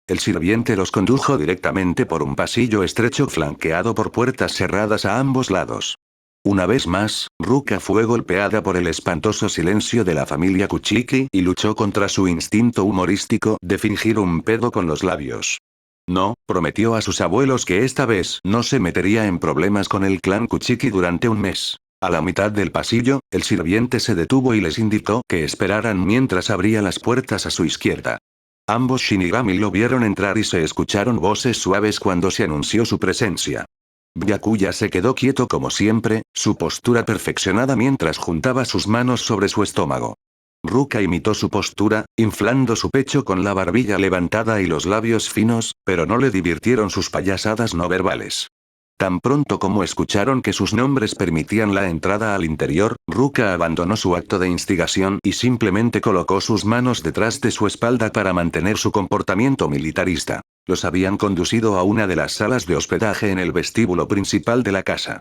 El sirviente los condujo directamente por un pasillo estrecho flanqueado por puertas cerradas a ambos lados. Una vez más, Ruka fue golpeada por el espantoso silencio de la familia Kuchiki y luchó contra su instinto humorístico de fingir un pedo con los labios. No, prometió a sus abuelos que esta vez no se metería en problemas con el clan Kuchiki durante un mes. A la mitad del pasillo, el sirviente se detuvo y les indicó que esperaran mientras abría las puertas a su izquierda. Ambos Shinigami lo vieron entrar y se escucharon voces suaves cuando se anunció su presencia. Byakuya se quedó quieto como siempre, su postura perfeccionada mientras juntaba sus manos sobre su estómago. Ruka imitó su postura, inflando su pecho con la barbilla levantada y los labios finos, pero no le divirtieron sus payasadas no verbales. Tan pronto como escucharon que sus nombres permitían la entrada al interior, Ruka abandonó su acto de instigación y simplemente colocó sus manos detrás de su espalda para mantener su comportamiento militarista. Los habían conducido a una de las salas de hospedaje en el vestíbulo principal de la casa.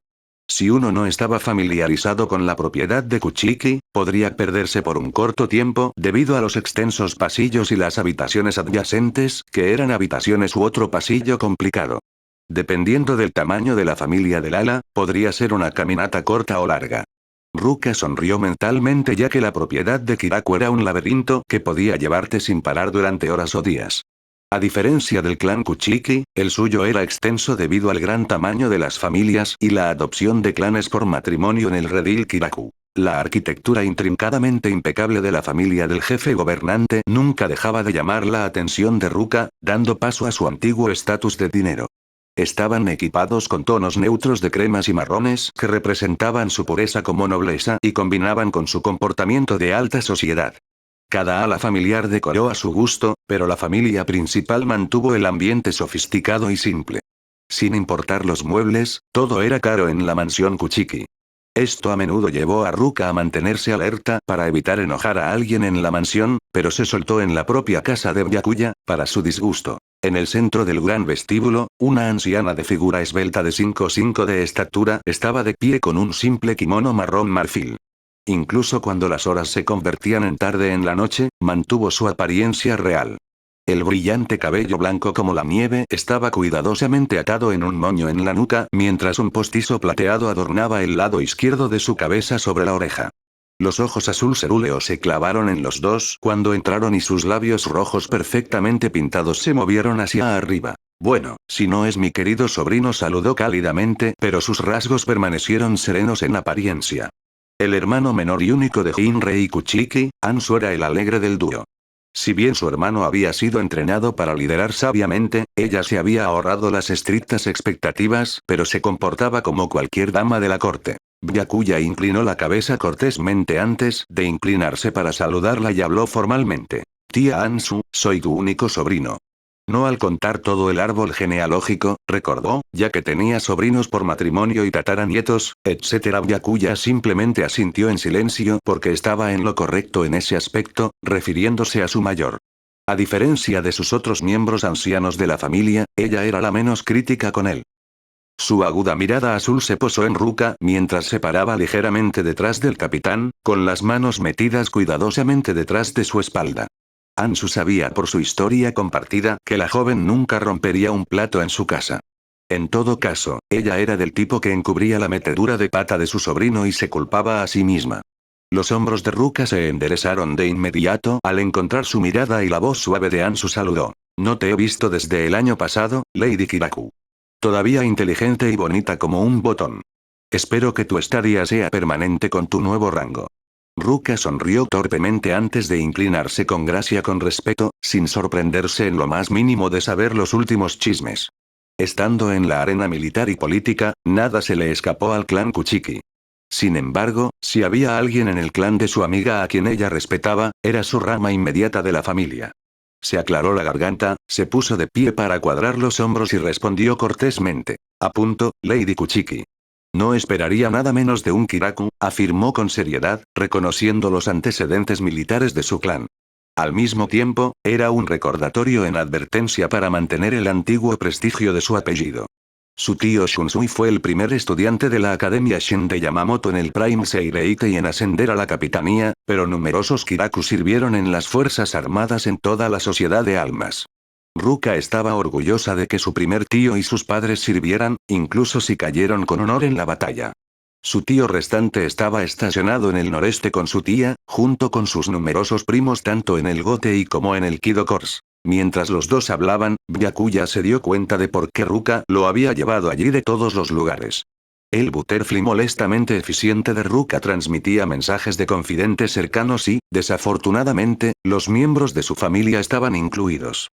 Si uno no estaba familiarizado con la propiedad de Kuchiki, podría perderse por un corto tiempo debido a los extensos pasillos y las habitaciones adyacentes, que eran habitaciones u otro pasillo complicado. Dependiendo del tamaño de la familia del ala, podría ser una caminata corta o larga. Ruka sonrió mentalmente ya que la propiedad de Kiraku era un laberinto que podía llevarte sin parar durante horas o días. A diferencia del clan Kuchiki, el suyo era extenso debido al gran tamaño de las familias y la adopción de clanes por matrimonio en el redil Kiraku. La arquitectura intrincadamente impecable de la familia del jefe gobernante nunca dejaba de llamar la atención de Ruka, dando paso a su antiguo estatus de dinero. Estaban equipados con tonos neutros de cremas y marrones que representaban su pureza como nobleza y combinaban con su comportamiento de alta sociedad. Cada ala familiar decoró a su gusto, pero la familia principal mantuvo el ambiente sofisticado y simple. Sin importar los muebles, todo era caro en la mansión Kuchiki. Esto a menudo llevó a Ruka a mantenerse alerta para evitar enojar a alguien en la mansión, pero se soltó en la propia casa de Byakuya, para su disgusto. En el centro del gran vestíbulo, una anciana de figura esbelta de 5'5" de estatura estaba de pie con un simple kimono marrón marfil. Incluso cuando las horas se convertían en tarde en la noche, mantuvo su apariencia real. El brillante cabello blanco como la nieve estaba cuidadosamente atado en un moño en la nuca, mientras un postizo plateado adornaba el lado izquierdo de su cabeza sobre la oreja. Los ojos azul cerúleo se clavaron en los dos cuando entraron y sus labios rojos perfectamente pintados se movieron hacia arriba. Bueno, si no es mi querido sobrino, saludó cálidamente, pero sus rasgos permanecieron serenos en apariencia. El hermano menor y único de Jinrei Kuchiki, Ansu era el alegre del dúo. Si bien su hermano había sido entrenado para liderar sabiamente, ella se había ahorrado las estrictas expectativas, pero se comportaba como cualquier dama de la corte. Byakuya inclinó la cabeza cortésmente antes de inclinarse para saludarla y habló formalmente. Tía Ansu, soy tu único sobrino. No al contar todo el árbol genealógico, recordó, ya que tenía sobrinos por matrimonio y tataranietos, etc. Byakuya simplemente asintió en silencio porque estaba en lo correcto en ese aspecto, refiriéndose a su mayor. A diferencia de sus otros miembros ancianos de la familia, ella era la menos crítica con él. Su aguda mirada azul se posó en Ruka mientras se paraba ligeramente detrás del capitán, con las manos metidas cuidadosamente detrás de su espalda. Ansu sabía por su historia compartida que la joven nunca rompería un plato en su casa. En todo caso, ella era del tipo que encubría la metedura de pata de su sobrino y se culpaba a sí misma. Los hombros de Ruka se enderezaron de inmediato al encontrar su mirada y la voz suave de Ansu saludó. No te he visto desde el año pasado, Lady Kiraku. Todavía inteligente y bonita como un botón. Espero que tu estadía sea permanente con tu nuevo rango. Ruka sonrió torpemente antes de inclinarse con gracia con respeto, sin sorprenderse en lo más mínimo de saber los últimos chismes. Estando en la arena militar y política, nada se le escapó al clan Kuchiki. Sin embargo, si había alguien en el clan de su amiga a quien ella respetaba, era su rama inmediata de la familia. Se aclaró la garganta, se puso de pie para cuadrar los hombros y respondió cortésmente. A punto, Lady Kuchiki. No esperaría nada menos de un Kiraku, afirmó con seriedad, reconociendo los antecedentes militares de su clan. Al mismo tiempo, era un recordatorio en advertencia para mantener el antiguo prestigio de su apellido. Su tío Shunsui fue el primer estudiante de la Academia Shin de Yamamoto en el Prime Seireite en ascender a la capitanía, pero numerosos Kiraku sirvieron en las Fuerzas Armadas en toda la sociedad de almas. Ruka estaba orgullosa de que su primer tío y sus padres sirvieran, incluso si cayeron con honor en la batalla. Su tío restante estaba estacionado en el noreste con su tía, junto con sus numerosos primos tanto en el Gotei como en el Kido Corps. Mientras los dos hablaban, Byakuya se dio cuenta de por qué Ruka lo había llevado allí de todos los lugares. El butterfly molestamente eficiente de Ruka transmitía mensajes de confidentes cercanos y, desafortunadamente, los miembros de su familia estaban incluidos.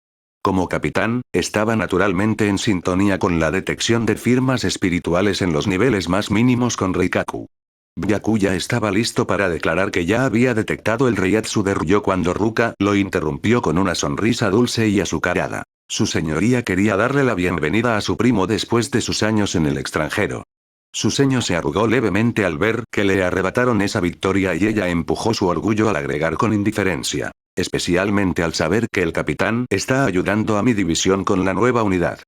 Como capitán, estaba naturalmente en sintonía con la detección de firmas espirituales en los niveles más mínimos con Reikaku. Byakuya estaba listo para declarar que ya había detectado el Reiatsu de Ryo cuando Ruka lo interrumpió con una sonrisa dulce y azucarada. Su señoría quería darle la bienvenida a su primo después de sus años en el extranjero. Su ceño se arrugó levemente al ver que le arrebataron esa victoria y ella empujó su orgullo al agregar con indiferencia. Especialmente al saber que el capitán está ayudando a mi división con la nueva unidad.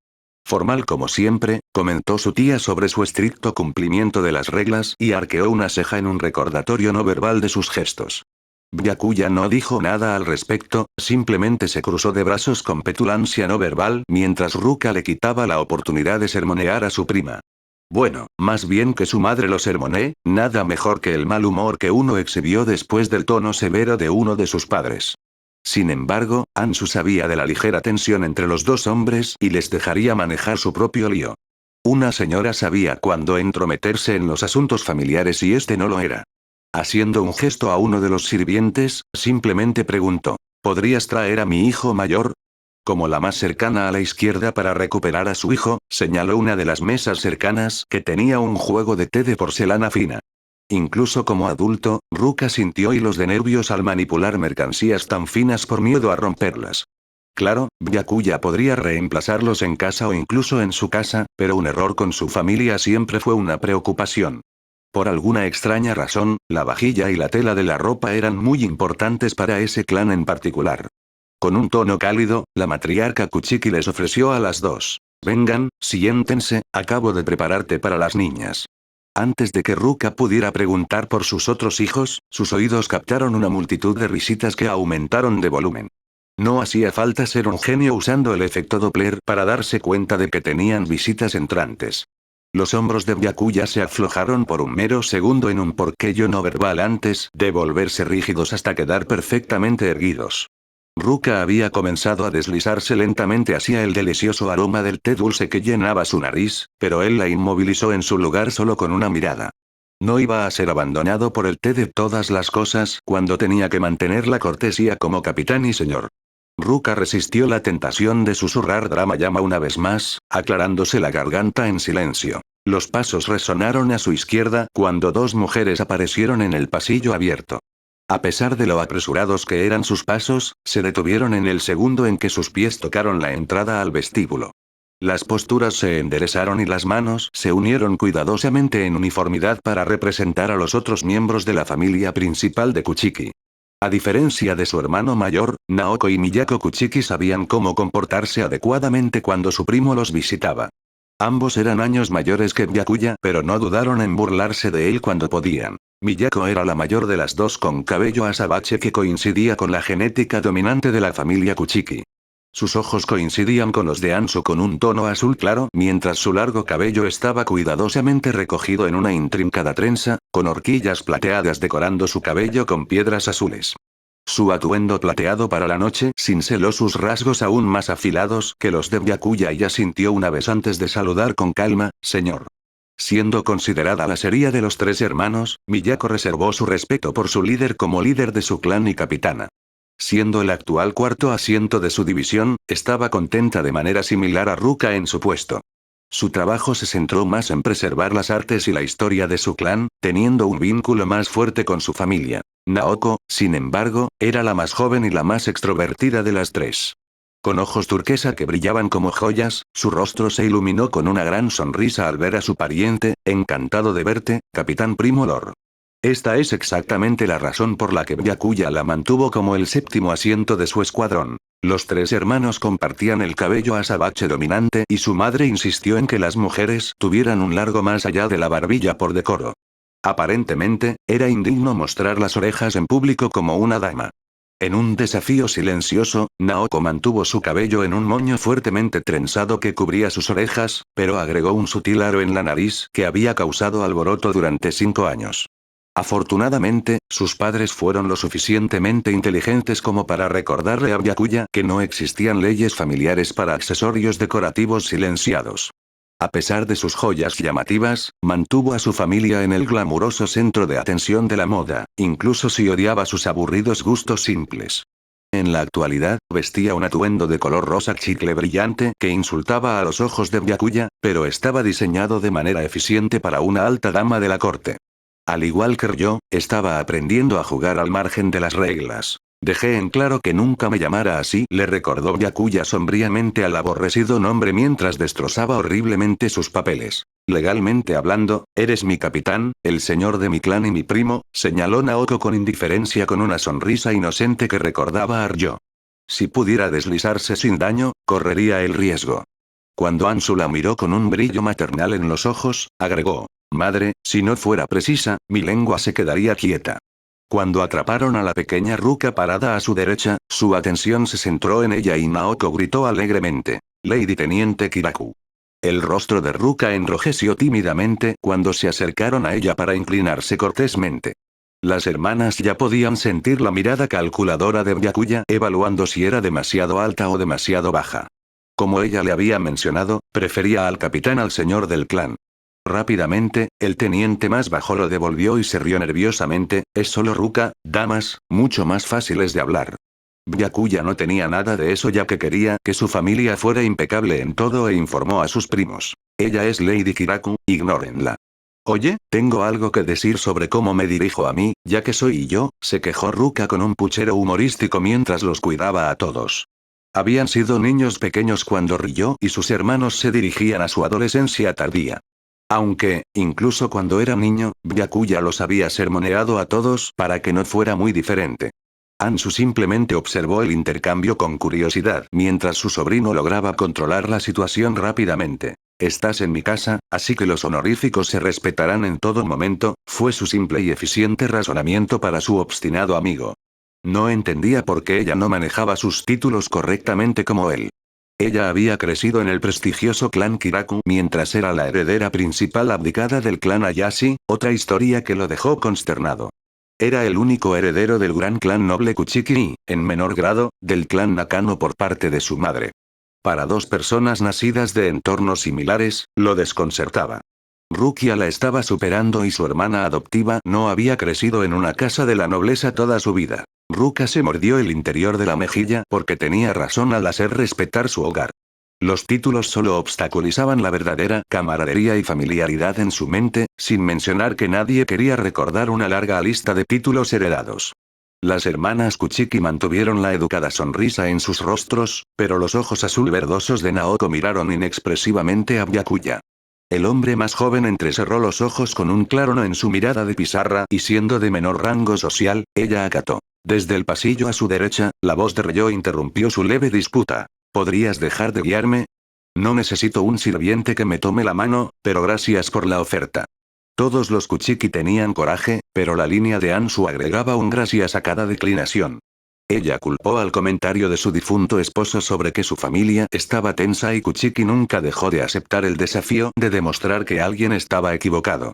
Formal como siempre, comentó su tía sobre su estricto cumplimiento de las reglas y arqueó una ceja en un recordatorio no verbal de sus gestos. Byakuya no dijo nada al respecto, simplemente se cruzó de brazos con petulancia no verbal mientras Ruka le quitaba la oportunidad de sermonear a su prima. Bueno, más bien que su madre lo sermonee, nada mejor que el mal humor que uno exhibió después del tono severo de uno de sus padres. Sin embargo, Ansu sabía de la ligera tensión entre los dos hombres y les dejaría manejar su propio lío. Una señora sabía cuándo entrometerse en los asuntos familiares y este no lo era. Haciendo un gesto a uno de los sirvientes, simplemente preguntó, ¿podrías traer a mi hijo mayor? Como la más cercana a la izquierda para recuperar a su hijo, señaló una de las mesas cercanas que tenía un juego de té de porcelana fina. Incluso como adulto, Ruka sintió hilos de nervios al manipular mercancías tan finas por miedo a romperlas. Claro, Byakuya podría reemplazarlos en casa o incluso en su casa, pero un error con su familia siempre fue una preocupación. Por alguna extraña razón, la vajilla y la tela de la ropa eran muy importantes para ese clan en particular. Con un tono cálido, la matriarca Kuchiki les ofreció a las dos. Vengan, siéntense, acabo de prepararte para las niñas. Antes de que Ruka pudiera preguntar por sus otros hijos, sus oídos captaron una multitud de risitas que aumentaron de volumen. No hacía falta ser un genio usando el efecto Doppler para darse cuenta de que tenían visitas entrantes. Los hombros de Byakuya se aflojaron por un mero segundo en un porquello no verbal antes de volverse rígidos hasta quedar perfectamente erguidos. Ruka había comenzado a deslizarse lentamente hacia el delicioso aroma del té dulce que llenaba su nariz, pero él la inmovilizó en su lugar solo con una mirada. No iba a ser abandonado por el té de todas las cosas cuando tenía que mantener la cortesía como capitán y señor. Ruka resistió la tentación de susurrar Drama Llama una vez más, aclarándose la garganta en silencio. Los pasos resonaron a su izquierda cuando dos mujeres aparecieron en el pasillo abierto. A pesar de lo apresurados que eran sus pasos, se detuvieron en el segundo en que sus pies tocaron la entrada al vestíbulo. Las posturas se enderezaron y las manos se unieron cuidadosamente en uniformidad para representar a los otros miembros de la familia principal de Kuchiki. A diferencia de su hermano mayor, Naoko y Miyako Kuchiki sabían cómo comportarse adecuadamente cuando su primo los visitaba. Ambos eran años mayores que Byakuya, pero no dudaron en burlarse de él cuando podían. Miyako era la mayor de las dos con cabello azabache que coincidía con la genética dominante de la familia Kuchiki. Sus ojos coincidían con los de Ansu con un tono azul claro, mientras su largo cabello estaba cuidadosamente recogido en una intrincada trenza, con horquillas plateadas decorando su cabello con piedras azules. Su atuendo plateado para la noche cinceló sus rasgos aún más afilados que los de Byakuya y ya sintió una vez antes de saludar con calma, señor. Siendo considerada la sería de los tres hermanos, Miyako reservó su respeto por su líder como líder de su clan y capitana. Siendo el actual cuarto asiento de su división, estaba contenta de manera similar a Ruka en su puesto. Su trabajo se centró más en preservar las artes y la historia de su clan, teniendo un vínculo más fuerte con su familia. Naoko, sin embargo, era la más joven y la más extrovertida de las tres. Con ojos turquesa que brillaban como joyas, su rostro se iluminó con una gran sonrisa al ver a su pariente, encantado de verte, capitán Primo Lord. Esta es exactamente la razón por la que Byakuya la mantuvo como el séptimo asiento de su escuadrón. Los tres hermanos compartían el cabello azabache dominante y su madre insistió en que las mujeres tuvieran un largo más allá de la barbilla por decoro. Aparentemente, era indigno mostrar las orejas en público como una dama. En un desafío silencioso, Naoko mantuvo su cabello en un moño fuertemente trenzado que cubría sus orejas, pero agregó un sutil aro en la nariz que había causado alboroto durante 5 años. Afortunadamente, sus padres fueron lo suficientemente inteligentes como para recordarle a Byakuya que no existían leyes familiares para accesorios decorativos silenciados. A pesar de sus joyas llamativas, mantuvo a su familia en el glamuroso centro de atención de la moda, incluso si odiaba sus aburridos gustos simples. En la actualidad, vestía un atuendo de color rosa chicle brillante que insultaba a los ojos de Byakuya, pero estaba diseñado de manera eficiente para una alta dama de la corte. Al igual que yo, estaba aprendiendo a jugar al margen de las reglas. Dejé en claro que nunca me llamara así, le recordó Byakuya sombríamente al aborrecido nombre mientras destrozaba horriblemente sus papeles. Legalmente hablando, eres mi capitán, el señor de mi clan y mi primo, señaló Naoko con indiferencia con una sonrisa inocente que recordaba a Ryo. Si pudiera deslizarse sin daño, correría el riesgo. Cuando Ansu la miró con un brillo maternal en los ojos, agregó. Madre, si no fuera precisa, mi lengua se quedaría quieta. Cuando atraparon a la pequeña Ruka parada a su derecha, su atención se centró en ella y Naoko gritó alegremente. Lady Teniente Kiraku. El rostro de Ruka enrojeció tímidamente cuando se acercaron a ella para inclinarse cortésmente. Las hermanas ya podían sentir la mirada calculadora de Byakuya evaluando si era demasiado alta o demasiado baja. Como ella le había mencionado, prefería al capitán al señor del clan. Rápidamente, el teniente más bajo lo devolvió y se rió nerviosamente. Es solo Ruka, damas, mucho más fáciles de hablar. Byakuya no tenía nada de eso ya que quería que su familia fuera impecable en todo e informó a sus primos. Ella es Lady Kiraku, ignórenla. Oye, tengo algo que decir sobre cómo me dirijo a mí, ya que soy yo, se quejó Ruka con un puchero humorístico mientras los cuidaba a todos. Habían sido niños pequeños cuando Ryo y sus hermanos se dirigían a su adolescencia tardía. Aunque, incluso cuando era niño, Byakuya los había sermoneado a todos para que no fuera muy diferente. Ansu simplemente observó el intercambio con curiosidad mientras su sobrino lograba controlar la situación rápidamente. Estás en mi casa, así que los honoríficos se respetarán en todo momento, fue su simple y eficiente razonamiento para su obstinado amigo. No entendía por qué ella no manejaba sus títulos correctamente como él. Ella había crecido en el prestigioso clan Kiraku mientras era la heredera principal abdicada del clan Ayashi, otra historia que lo dejó consternado. Era el único heredero del gran clan noble Kuchiki y, en menor grado, del clan Nakano por parte de su madre. Para dos personas nacidas de entornos similares, lo desconcertaba. Rukia la estaba superando y su hermana adoptiva no había crecido en una casa de la nobleza toda su vida. Ruka se mordió el interior de la mejilla porque tenía razón al hacer respetar su hogar. Los títulos solo obstaculizaban la verdadera camaradería y familiaridad en su mente, sin mencionar que nadie quería recordar una larga lista de títulos heredados. Las hermanas Kuchiki mantuvieron la educada sonrisa en sus rostros, pero los ojos azul verdosos de Naoko miraron inexpresivamente a Byakuya. El hombre más joven entrecerró los ojos con un claro no en su mirada de pizarra y siendo de menor rango social, ella acató. Desde el pasillo a su derecha, la voz de Ryo interrumpió su leve disputa. ¿Podrías dejar de guiarme? No necesito un sirviente que me tome la mano, pero gracias por la oferta. Todos los Kuchiki tenían coraje, pero la línea de Ansu agregaba un gracias a cada declinación. Ella culpó al comentario de su difunto esposo sobre que su familia estaba tensa y Kuchiki nunca dejó de aceptar el desafío de demostrar que alguien estaba equivocado.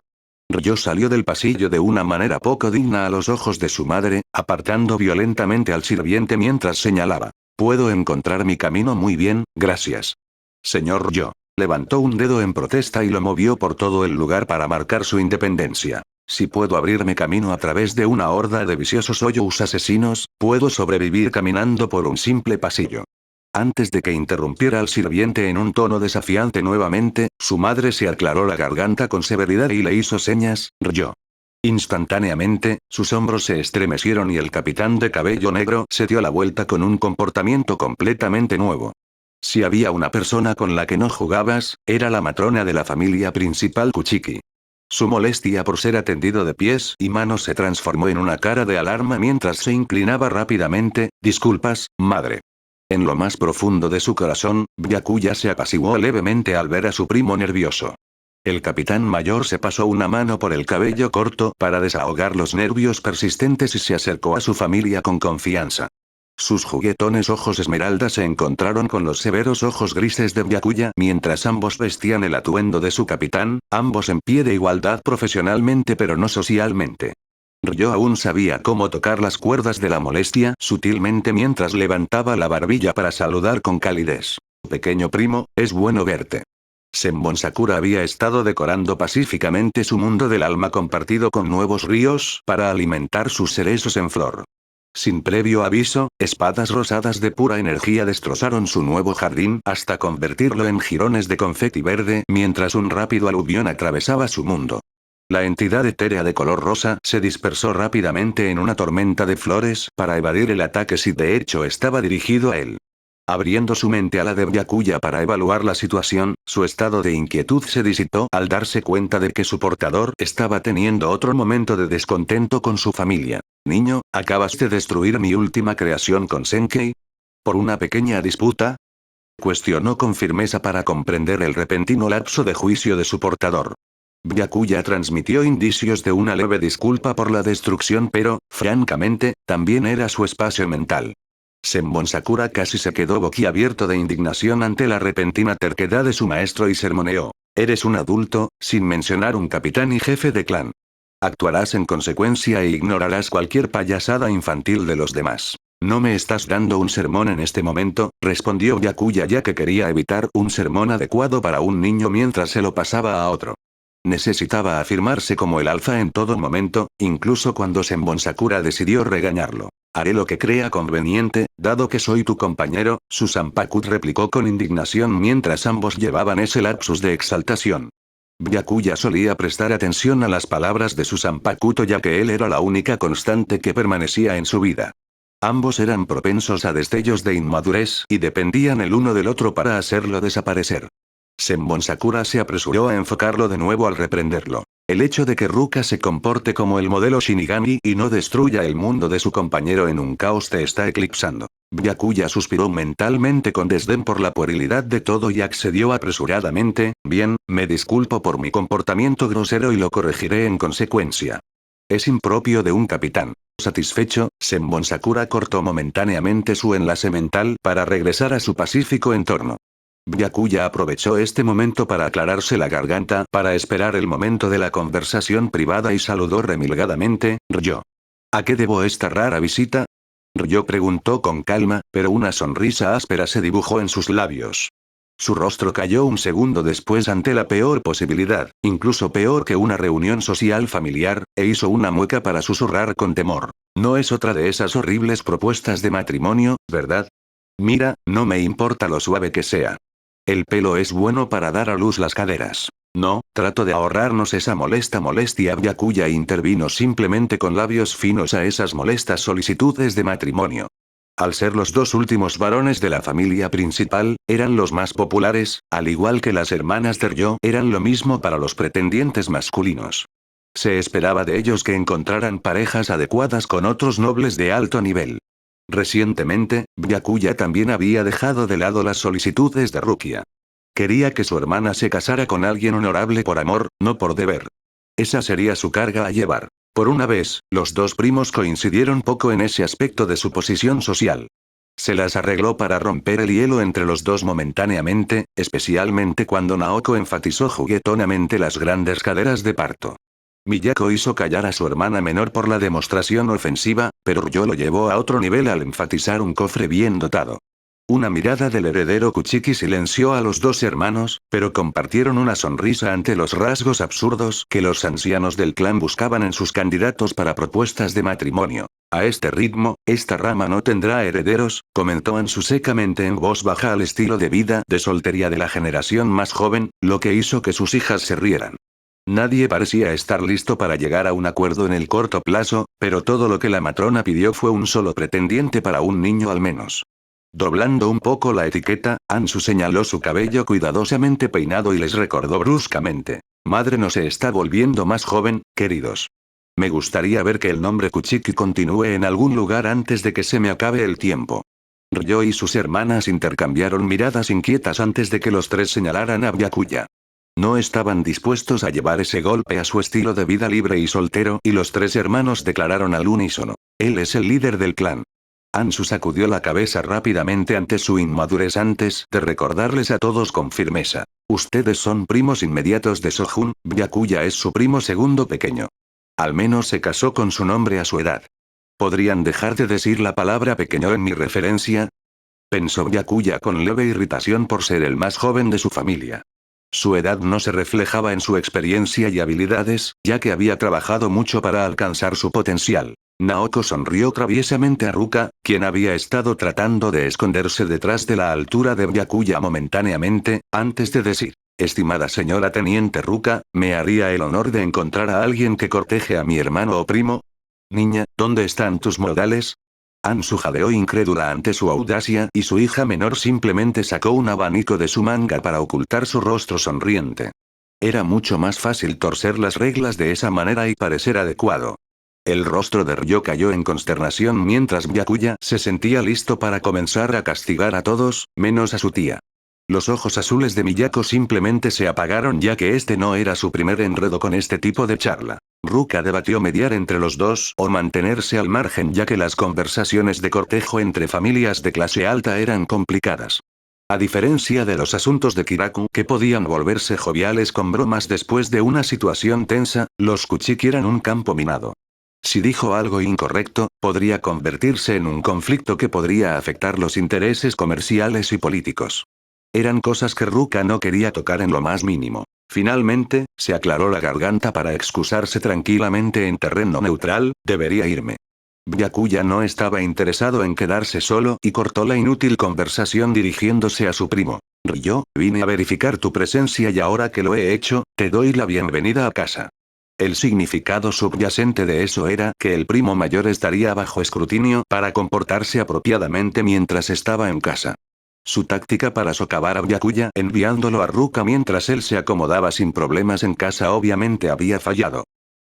Ryo salió del pasillo de una manera poco digna a los ojos de su madre, apartando violentamente al sirviente mientras señalaba. Puedo encontrar mi camino muy bien, gracias. Señor Ryo. Levantó un dedo en protesta y lo movió por todo el lugar para marcar su independencia. Si puedo abrirme camino a través de una horda de viciosos hoyos asesinos, puedo sobrevivir caminando por un simple pasillo. Antes de que interrumpiera al sirviente en un tono desafiante nuevamente, su madre se aclaró la garganta con severidad y le hizo señas, Ryo. Instantáneamente, sus hombros se estremecieron y el capitán de cabello negro se dio la vuelta con un comportamiento completamente nuevo. Si había una persona con la que no jugabas, era la matrona de la familia principal Kuchiki. Su molestia por ser atendido de pies y manos se transformó en una cara de alarma mientras se inclinaba rápidamente, disculpas, madre. En lo más profundo de su corazón, Byakuya se apaciguó levemente al ver a su primo nervioso. El capitán mayor se pasó una mano por el cabello corto para desahogar los nervios persistentes y se acercó a su familia con confianza. Sus juguetones ojos esmeralda se encontraron con los severos ojos grises de Byakuya mientras ambos vestían el atuendo de su capitán, ambos en pie de igualdad profesionalmente pero no socialmente. Ryo aún sabía cómo tocar las cuerdas de la molestia sutilmente mientras levantaba la barbilla para saludar con calidez. Pequeño primo, es bueno verte. Senbon Sakura había estado decorando pacíficamente su mundo del alma compartido con nuevos ríos para alimentar sus cerezos en flor. Sin previo aviso, espadas rosadas de pura energía destrozaron su nuevo jardín hasta convertirlo en jirones de confeti verde mientras un rápido aluvión atravesaba su mundo. La entidad etérea de color rosa se dispersó rápidamente en una tormenta de flores para evadir el ataque si de hecho estaba dirigido a él. Abriendo su mente a la de Byakuya para evaluar la situación, su estado de inquietud se disipó al darse cuenta de que su portador estaba teniendo otro momento de descontento con su familia. Niño, ¿acabas de destruir mi última creación con Senkei? ¿Por una pequeña disputa? Cuestionó con firmeza para comprender el repentino lapso de juicio de su portador. Byakuya transmitió indicios de una leve disculpa por la destrucción pero, francamente, también era su espacio mental. Senbon Sakura casi se quedó boquiabierto de indignación ante la repentina terquedad de su maestro y sermoneó. Eres un adulto, sin mencionar un capitán y jefe de clan. Actuarás en consecuencia e ignorarás cualquier payasada infantil de los demás. No me estás dando un sermón en este momento, respondió Byakuya ya que quería evitar un sermón adecuado para un niño mientras se lo pasaba a otro. Necesitaba afirmarse como el alfa en todo momento, incluso cuando Senbon Sakura decidió regañarlo. Haré lo que crea conveniente, dado que soy tu compañero, su Sanpaku replicó con indignación mientras ambos llevaban ese lapsus de exaltación. Byakuya solía prestar atención a las palabras de su Sanpakuto ya que él era la única constante que permanecía en su vida. Ambos eran propensos a destellos de inmadurez y dependían el uno del otro para hacerlo desaparecer. Senbon Sakura se apresuró a enfocarlo de nuevo al reprenderlo. El hecho de que Ruka se comporte como el modelo Shinigami y no destruya el mundo de su compañero en un caos te está eclipsando. Byakuya suspiró mentalmente con desdén por la puerilidad de todo y accedió apresuradamente, bien, me disculpo por mi comportamiento grosero y lo corregiré en consecuencia. Es impropio de un capitán. Satisfecho, Senbon Sakura cortó momentáneamente su enlace mental para regresar a su pacífico entorno. Byakuya aprovechó este momento para aclararse la garganta para esperar el momento de la conversación privada y saludó remilgadamente, Ryo. ¿A qué debo esta rara visita? Ryo preguntó con calma, pero una sonrisa áspera se dibujó en sus labios. Su rostro cayó un segundo después ante la peor posibilidad, incluso peor que una reunión social familiar, e hizo una mueca para susurrar con temor. No es otra de esas horribles propuestas de matrimonio, ¿verdad? Mira, no me importa lo suave que sea. El pelo es bueno para dar a luz las caderas. No, trato de ahorrarnos esa molestia. Byakuya intervino simplemente con labios finos a esas molestas solicitudes de matrimonio. Al ser los dos últimos varones de la familia principal, eran los más populares, al igual que las hermanas de Ryo eran lo mismo para los pretendientes masculinos. Se esperaba de ellos que encontraran parejas adecuadas con otros nobles de alto nivel. Recientemente, Byakuya también había dejado de lado las solicitudes de Rukia. Quería que su hermana se casara con alguien honorable por amor, no por deber. Esa sería su carga a llevar. Por una vez, los dos primos coincidieron poco en ese aspecto de su posición social. Se las arregló para romper el hielo entre los dos momentáneamente, especialmente cuando Naoko enfatizó juguetonamente las grandes caderas de parto. Miyako hizo callar a su hermana menor por la demostración ofensiva, pero Ryo lo llevó a otro nivel al enfatizar un cofre bien dotado. Una mirada del heredero Kuchiki silenció a los dos hermanos, pero compartieron una sonrisa ante los rasgos absurdos que los ancianos del clan buscaban en sus candidatos para propuestas de matrimonio. A este ritmo, esta rama no tendrá herederos, comentó Ansu secamente en voz baja al estilo de vida de soltería de la generación más joven, lo que hizo que sus hijas se rieran. Nadie parecía estar listo para llegar a un acuerdo en el corto plazo, pero todo lo que la matrona pidió fue un solo pretendiente para un niño al menos. Doblando un poco la etiqueta, Ansu señaló su cabello cuidadosamente peinado y les recordó bruscamente. Madre no se está volviendo más joven, queridos. Me gustaría ver que el nombre Kuchiki continúe en algún lugar antes de que se me acabe el tiempo. Ryo y sus hermanas intercambiaron miradas inquietas antes de que los tres señalaran a Byakuya. No estaban dispuestos a llevar ese golpe a su estilo de vida libre y soltero y los tres hermanos declararon al unísono. Él es el líder del clan. Ansu sacudió la cabeza rápidamente ante su inmadurez antes de recordarles a todos con firmeza. Ustedes son primos inmediatos de Sojun, Byakuya es su primo segundo pequeño. Al menos se casó con su nombre a su edad. ¿Podrían dejar de decir la palabra pequeño en mi referencia? Pensó Byakuya con leve irritación por ser el más joven de su familia. Su edad no se reflejaba en su experiencia y habilidades, ya que había trabajado mucho para alcanzar su potencial. Naoko sonrió traviesamente a Ruka, quien había estado tratando de esconderse detrás de la altura de Byakuya momentáneamente, antes de decir, estimada señora teniente Ruka, ¿me haría el honor de encontrar a alguien que corteje a mi hermano o primo? Niña, ¿dónde están tus modales? Ansu jadeó incrédula ante su audacia y su hija menor simplemente sacó un abanico de su manga para ocultar su rostro sonriente. Era mucho más fácil torcer las reglas de esa manera y parecer adecuado. El rostro de Ryo cayó en consternación mientras Byakuya se sentía listo para comenzar a castigar a todos, menos a su tía. Los ojos azules de Miyako simplemente se apagaron ya que este no era su primer enredo con este tipo de charla. Ruka debatió mediar entre los dos o mantenerse al margen ya que las conversaciones de cortejo entre familias de clase alta eran complicadas. A diferencia de los asuntos de Kiraku que podían volverse joviales con bromas después de una situación tensa, los Kuchiki eran un campo minado. Si dijo algo incorrecto, podría convertirse en un conflicto que podría afectar los intereses comerciales y políticos. Eran cosas que Ruka no quería tocar en lo más mínimo. Finalmente, se aclaró la garganta para excusarse tranquilamente en terreno neutral, debería irme. Byakuya no estaba interesado en quedarse solo y cortó la inútil conversación dirigiéndose a su primo. Ryo, vine a verificar tu presencia y ahora que lo he hecho, te doy la bienvenida a casa. El significado subyacente de eso era que el primo mayor estaría bajo escrutinio para comportarse apropiadamente mientras estaba en casa. Su táctica para socavar a Byakuya enviándolo a Ruka mientras él se acomodaba sin problemas en casa obviamente había fallado.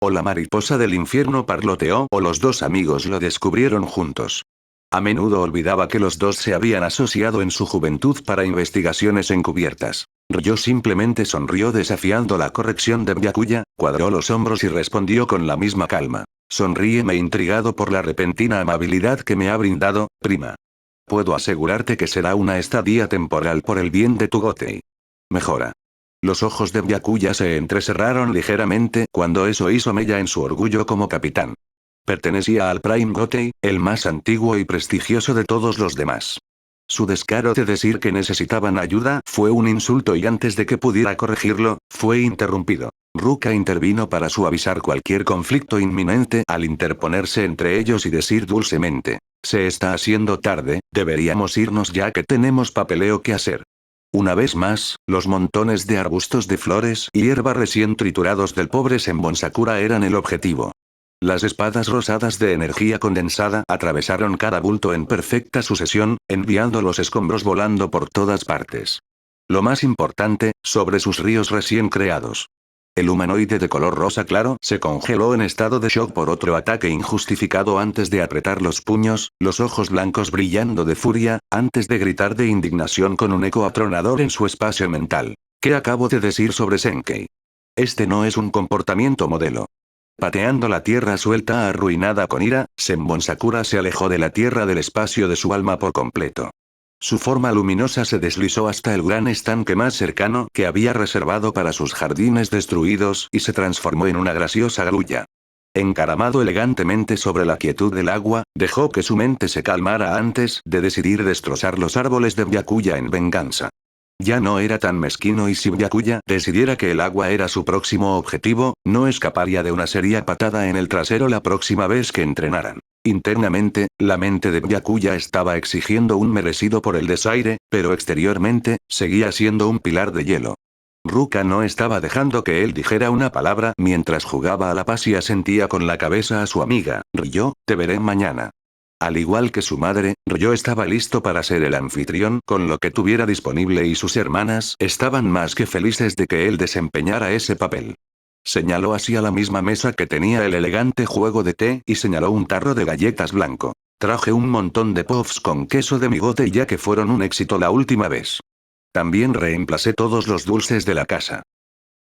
O la mariposa del infierno parloteó o los dos amigos lo descubrieron juntos. A menudo olvidaba que los dos se habían asociado en su juventud para investigaciones encubiertas. Ryo simplemente sonrió desafiando la corrección de Byakuya, cuadró los hombros y respondió con la misma calma. Sonríeme intrigado por la repentina amabilidad que me ha brindado, prima. Puedo asegurarte que será una estadía temporal por el bien de tu Gotei. Mejora. Los ojos de Byakuya se entrecerraron ligeramente cuando eso hizo mella en su orgullo como capitán. Pertenecía al Prime Gotei, el más antiguo y prestigioso de todos los demás. Su descaro de decir que necesitaban ayuda fue un insulto y antes de que pudiera corregirlo, fue interrumpido. Ruka intervino para suavizar cualquier conflicto inminente al interponerse entre ellos y decir dulcemente. Se está haciendo tarde, deberíamos irnos ya que tenemos papeleo que hacer. Una vez más, los montones de arbustos de flores y hierba recién triturados del pobre Senbon Sakura eran el objetivo. Las espadas rosadas de energía condensada atravesaron cada bulto en perfecta sucesión, enviando los escombros volando por todas partes. Lo más importante, sobre sus ríos recién creados. El humanoide de color rosa claro se congeló en estado de shock por otro ataque injustificado antes de apretar los puños, los ojos blancos brillando de furia, antes de gritar de indignación con un eco atronador en su espacio mental. ¿Qué acabo de decir sobre Senkei? Este no es un comportamiento modelo. Pateando la tierra suelta arruinada con ira, Senbon Sakura se alejó de la tierra del espacio de su alma por completo. Su forma luminosa se deslizó hasta el gran estanque más cercano que había reservado para sus jardines destruidos y se transformó en una graciosa grulla. Encaramado elegantemente sobre la quietud del agua, dejó que su mente se calmara antes de decidir destrozar los árboles de Byakuya en venganza. Ya no era tan mezquino y si Byakuya decidiera que el agua era su próximo objetivo, no escaparía de una seria patada en el trasero la próxima vez que entrenaran. Internamente, la mente de Byakuya estaba exigiendo un merecido por el desaire, pero exteriormente, seguía siendo un pilar de hielo. Ruka no estaba dejando que él dijera una palabra mientras jugaba a la paz y asentía con la cabeza a su amiga. Ryo, te veré mañana. Al igual que su madre, Ryo estaba listo para ser el anfitrión con lo que tuviera disponible y sus hermanas estaban más que felices de que él desempeñara ese papel. Señaló hacia la misma mesa que tenía el elegante juego de té y señaló un tarro de galletas blanco. Traje un montón de puffs con queso de mi Gotei ya que fueron un éxito la última vez. También reemplacé todos los dulces de la casa.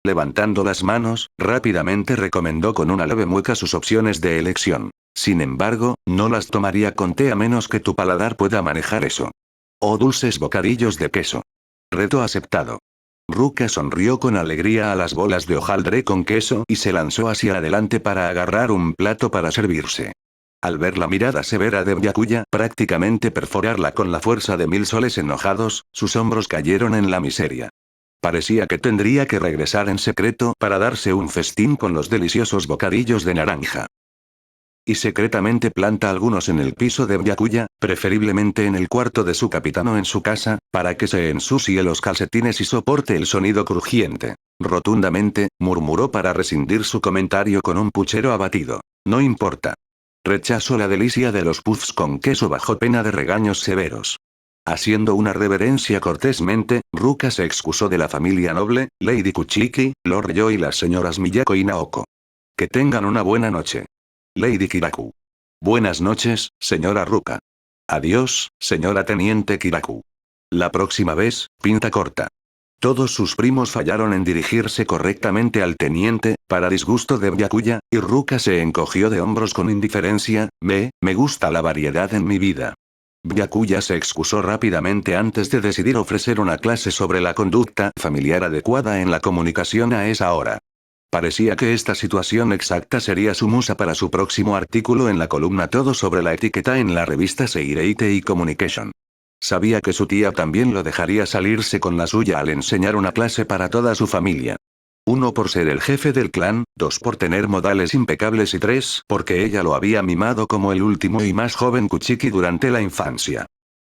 Levantando las manos, rápidamente recomendó con una leve mueca sus opciones de elección. Sin embargo, no las tomaría con té a menos que tu paladar pueda manejar eso. O dulces bocadillos de queso. Reto aceptado. Ruka sonrió con alegría a las bolas de hojaldre con queso y se lanzó hacia adelante para agarrar un plato para servirse. Al ver la mirada severa de Byakuya prácticamente perforarla con la fuerza de 1000 soles enojados, sus hombros cayeron en la miseria. Parecía que tendría que regresar en secreto para darse un festín con los deliciosos bocadillos de naranja. Y secretamente planta algunos en el piso de Byakuya, preferiblemente en el cuarto de su capitán o en su casa, para que se ensucie los calcetines y soporte el sonido crujiente. Rotundamente, murmuró para rescindir su comentario con un puchero abatido. No importa. Rechazó la delicia de los puffs con queso bajo pena de regaños severos. Haciendo una reverencia cortésmente, Ruka se excusó de la familia noble, Lady Kuchiki, Lord Ryo y las señoras Miyako y Naoko. Que tengan una buena noche. Lady Kiraku. Buenas noches, señora Ruka. Adiós, señora Teniente Kiraku. La próxima vez, pinta corta. Todos sus primos fallaron en dirigirse correctamente al teniente, para disgusto de Byakuya, y Ruka se encogió de hombros con indiferencia. Me gusta la variedad en mi vida. Byakuya se excusó rápidamente antes de decidir ofrecer una clase sobre la conducta familiar adecuada en la comunicación a esa hora. Parecía que esta situación exacta sería su musa para su próximo artículo en la columna Todo sobre la etiqueta en la revista Seireite y Communication. Sabía que su tía también lo dejaría salirse con la suya al enseñar una clase para toda su familia. 1 por ser el jefe del clan, 2 por tener modales impecables y 3 porque ella lo había mimado como el último y más joven Kuchiki durante la infancia.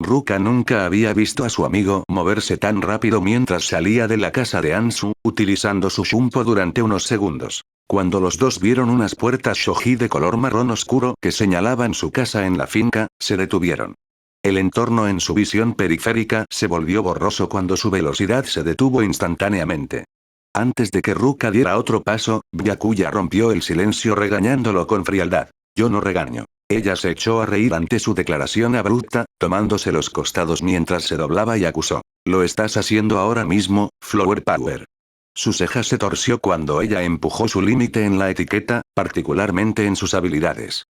Ruka nunca había visto a su amigo moverse tan rápido mientras salía de la casa de Ansu, utilizando su shumpo durante unos segundos. Cuando los dos vieron unas puertas shoji de color marrón oscuro que señalaban su casa en la finca, se detuvieron. El entorno en su visión periférica se volvió borroso cuando su velocidad se detuvo instantáneamente. Antes de que Ruka diera otro paso, Byakuya rompió el silencio regañándolo con frialdad. Yo no regaño. Ella se echó a reír ante su declaración abrupta, tomándose los costados mientras se doblaba y acusó. Lo estás haciendo ahora mismo, Flower Power. Su ceja se torció cuando ella empujó su límite en la etiqueta, particularmente en sus habilidades.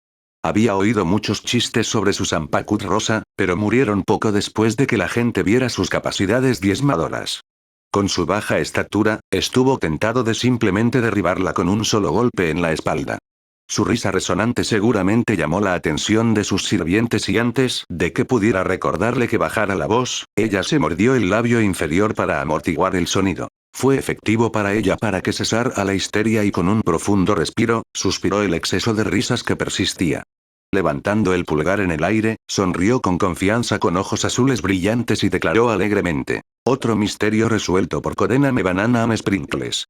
Había oído muchos chistes sobre su Zanpakuto rosa, pero murieron poco después de que la gente viera sus capacidades diezmadoras. Con su baja estatura, estuvo tentado de simplemente derribarla con un solo golpe en la espalda. Su risa resonante seguramente llamó la atención de sus sirvientes y antes de que pudiera recordarle que bajara la voz, ella se mordió el labio inferior para amortiguar el sonido. Fue efectivo para ella para que cesara la histeria y con un profundo respiro, suspiró el exceso de risas que persistía. Levantando el pulgar en el aire, sonrió con confianza con ojos azules brillantes y declaró alegremente. Otro misterio resuelto por Kodename Banana Sprinkles.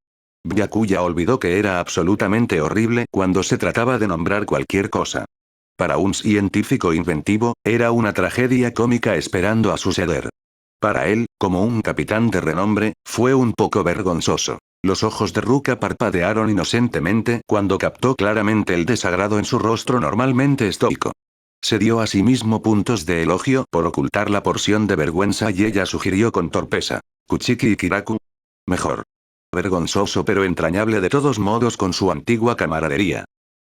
Byakuya olvidó que era absolutamente horrible cuando se trataba de nombrar cualquier cosa. Para un científico inventivo, era una tragedia cómica esperando a suceder. Para él, como un capitán de renombre, fue un poco vergonzoso. Los ojos de Ruka parpadearon inocentemente cuando captó claramente el desagrado en su rostro normalmente estoico. Se dio a sí mismo puntos de elogio por ocultar la porción de vergüenza y ella sugirió con torpeza. Kuchiki y Kiraku. Mejor. Vergonzoso pero entrañable de todos modos con su antigua camaradería.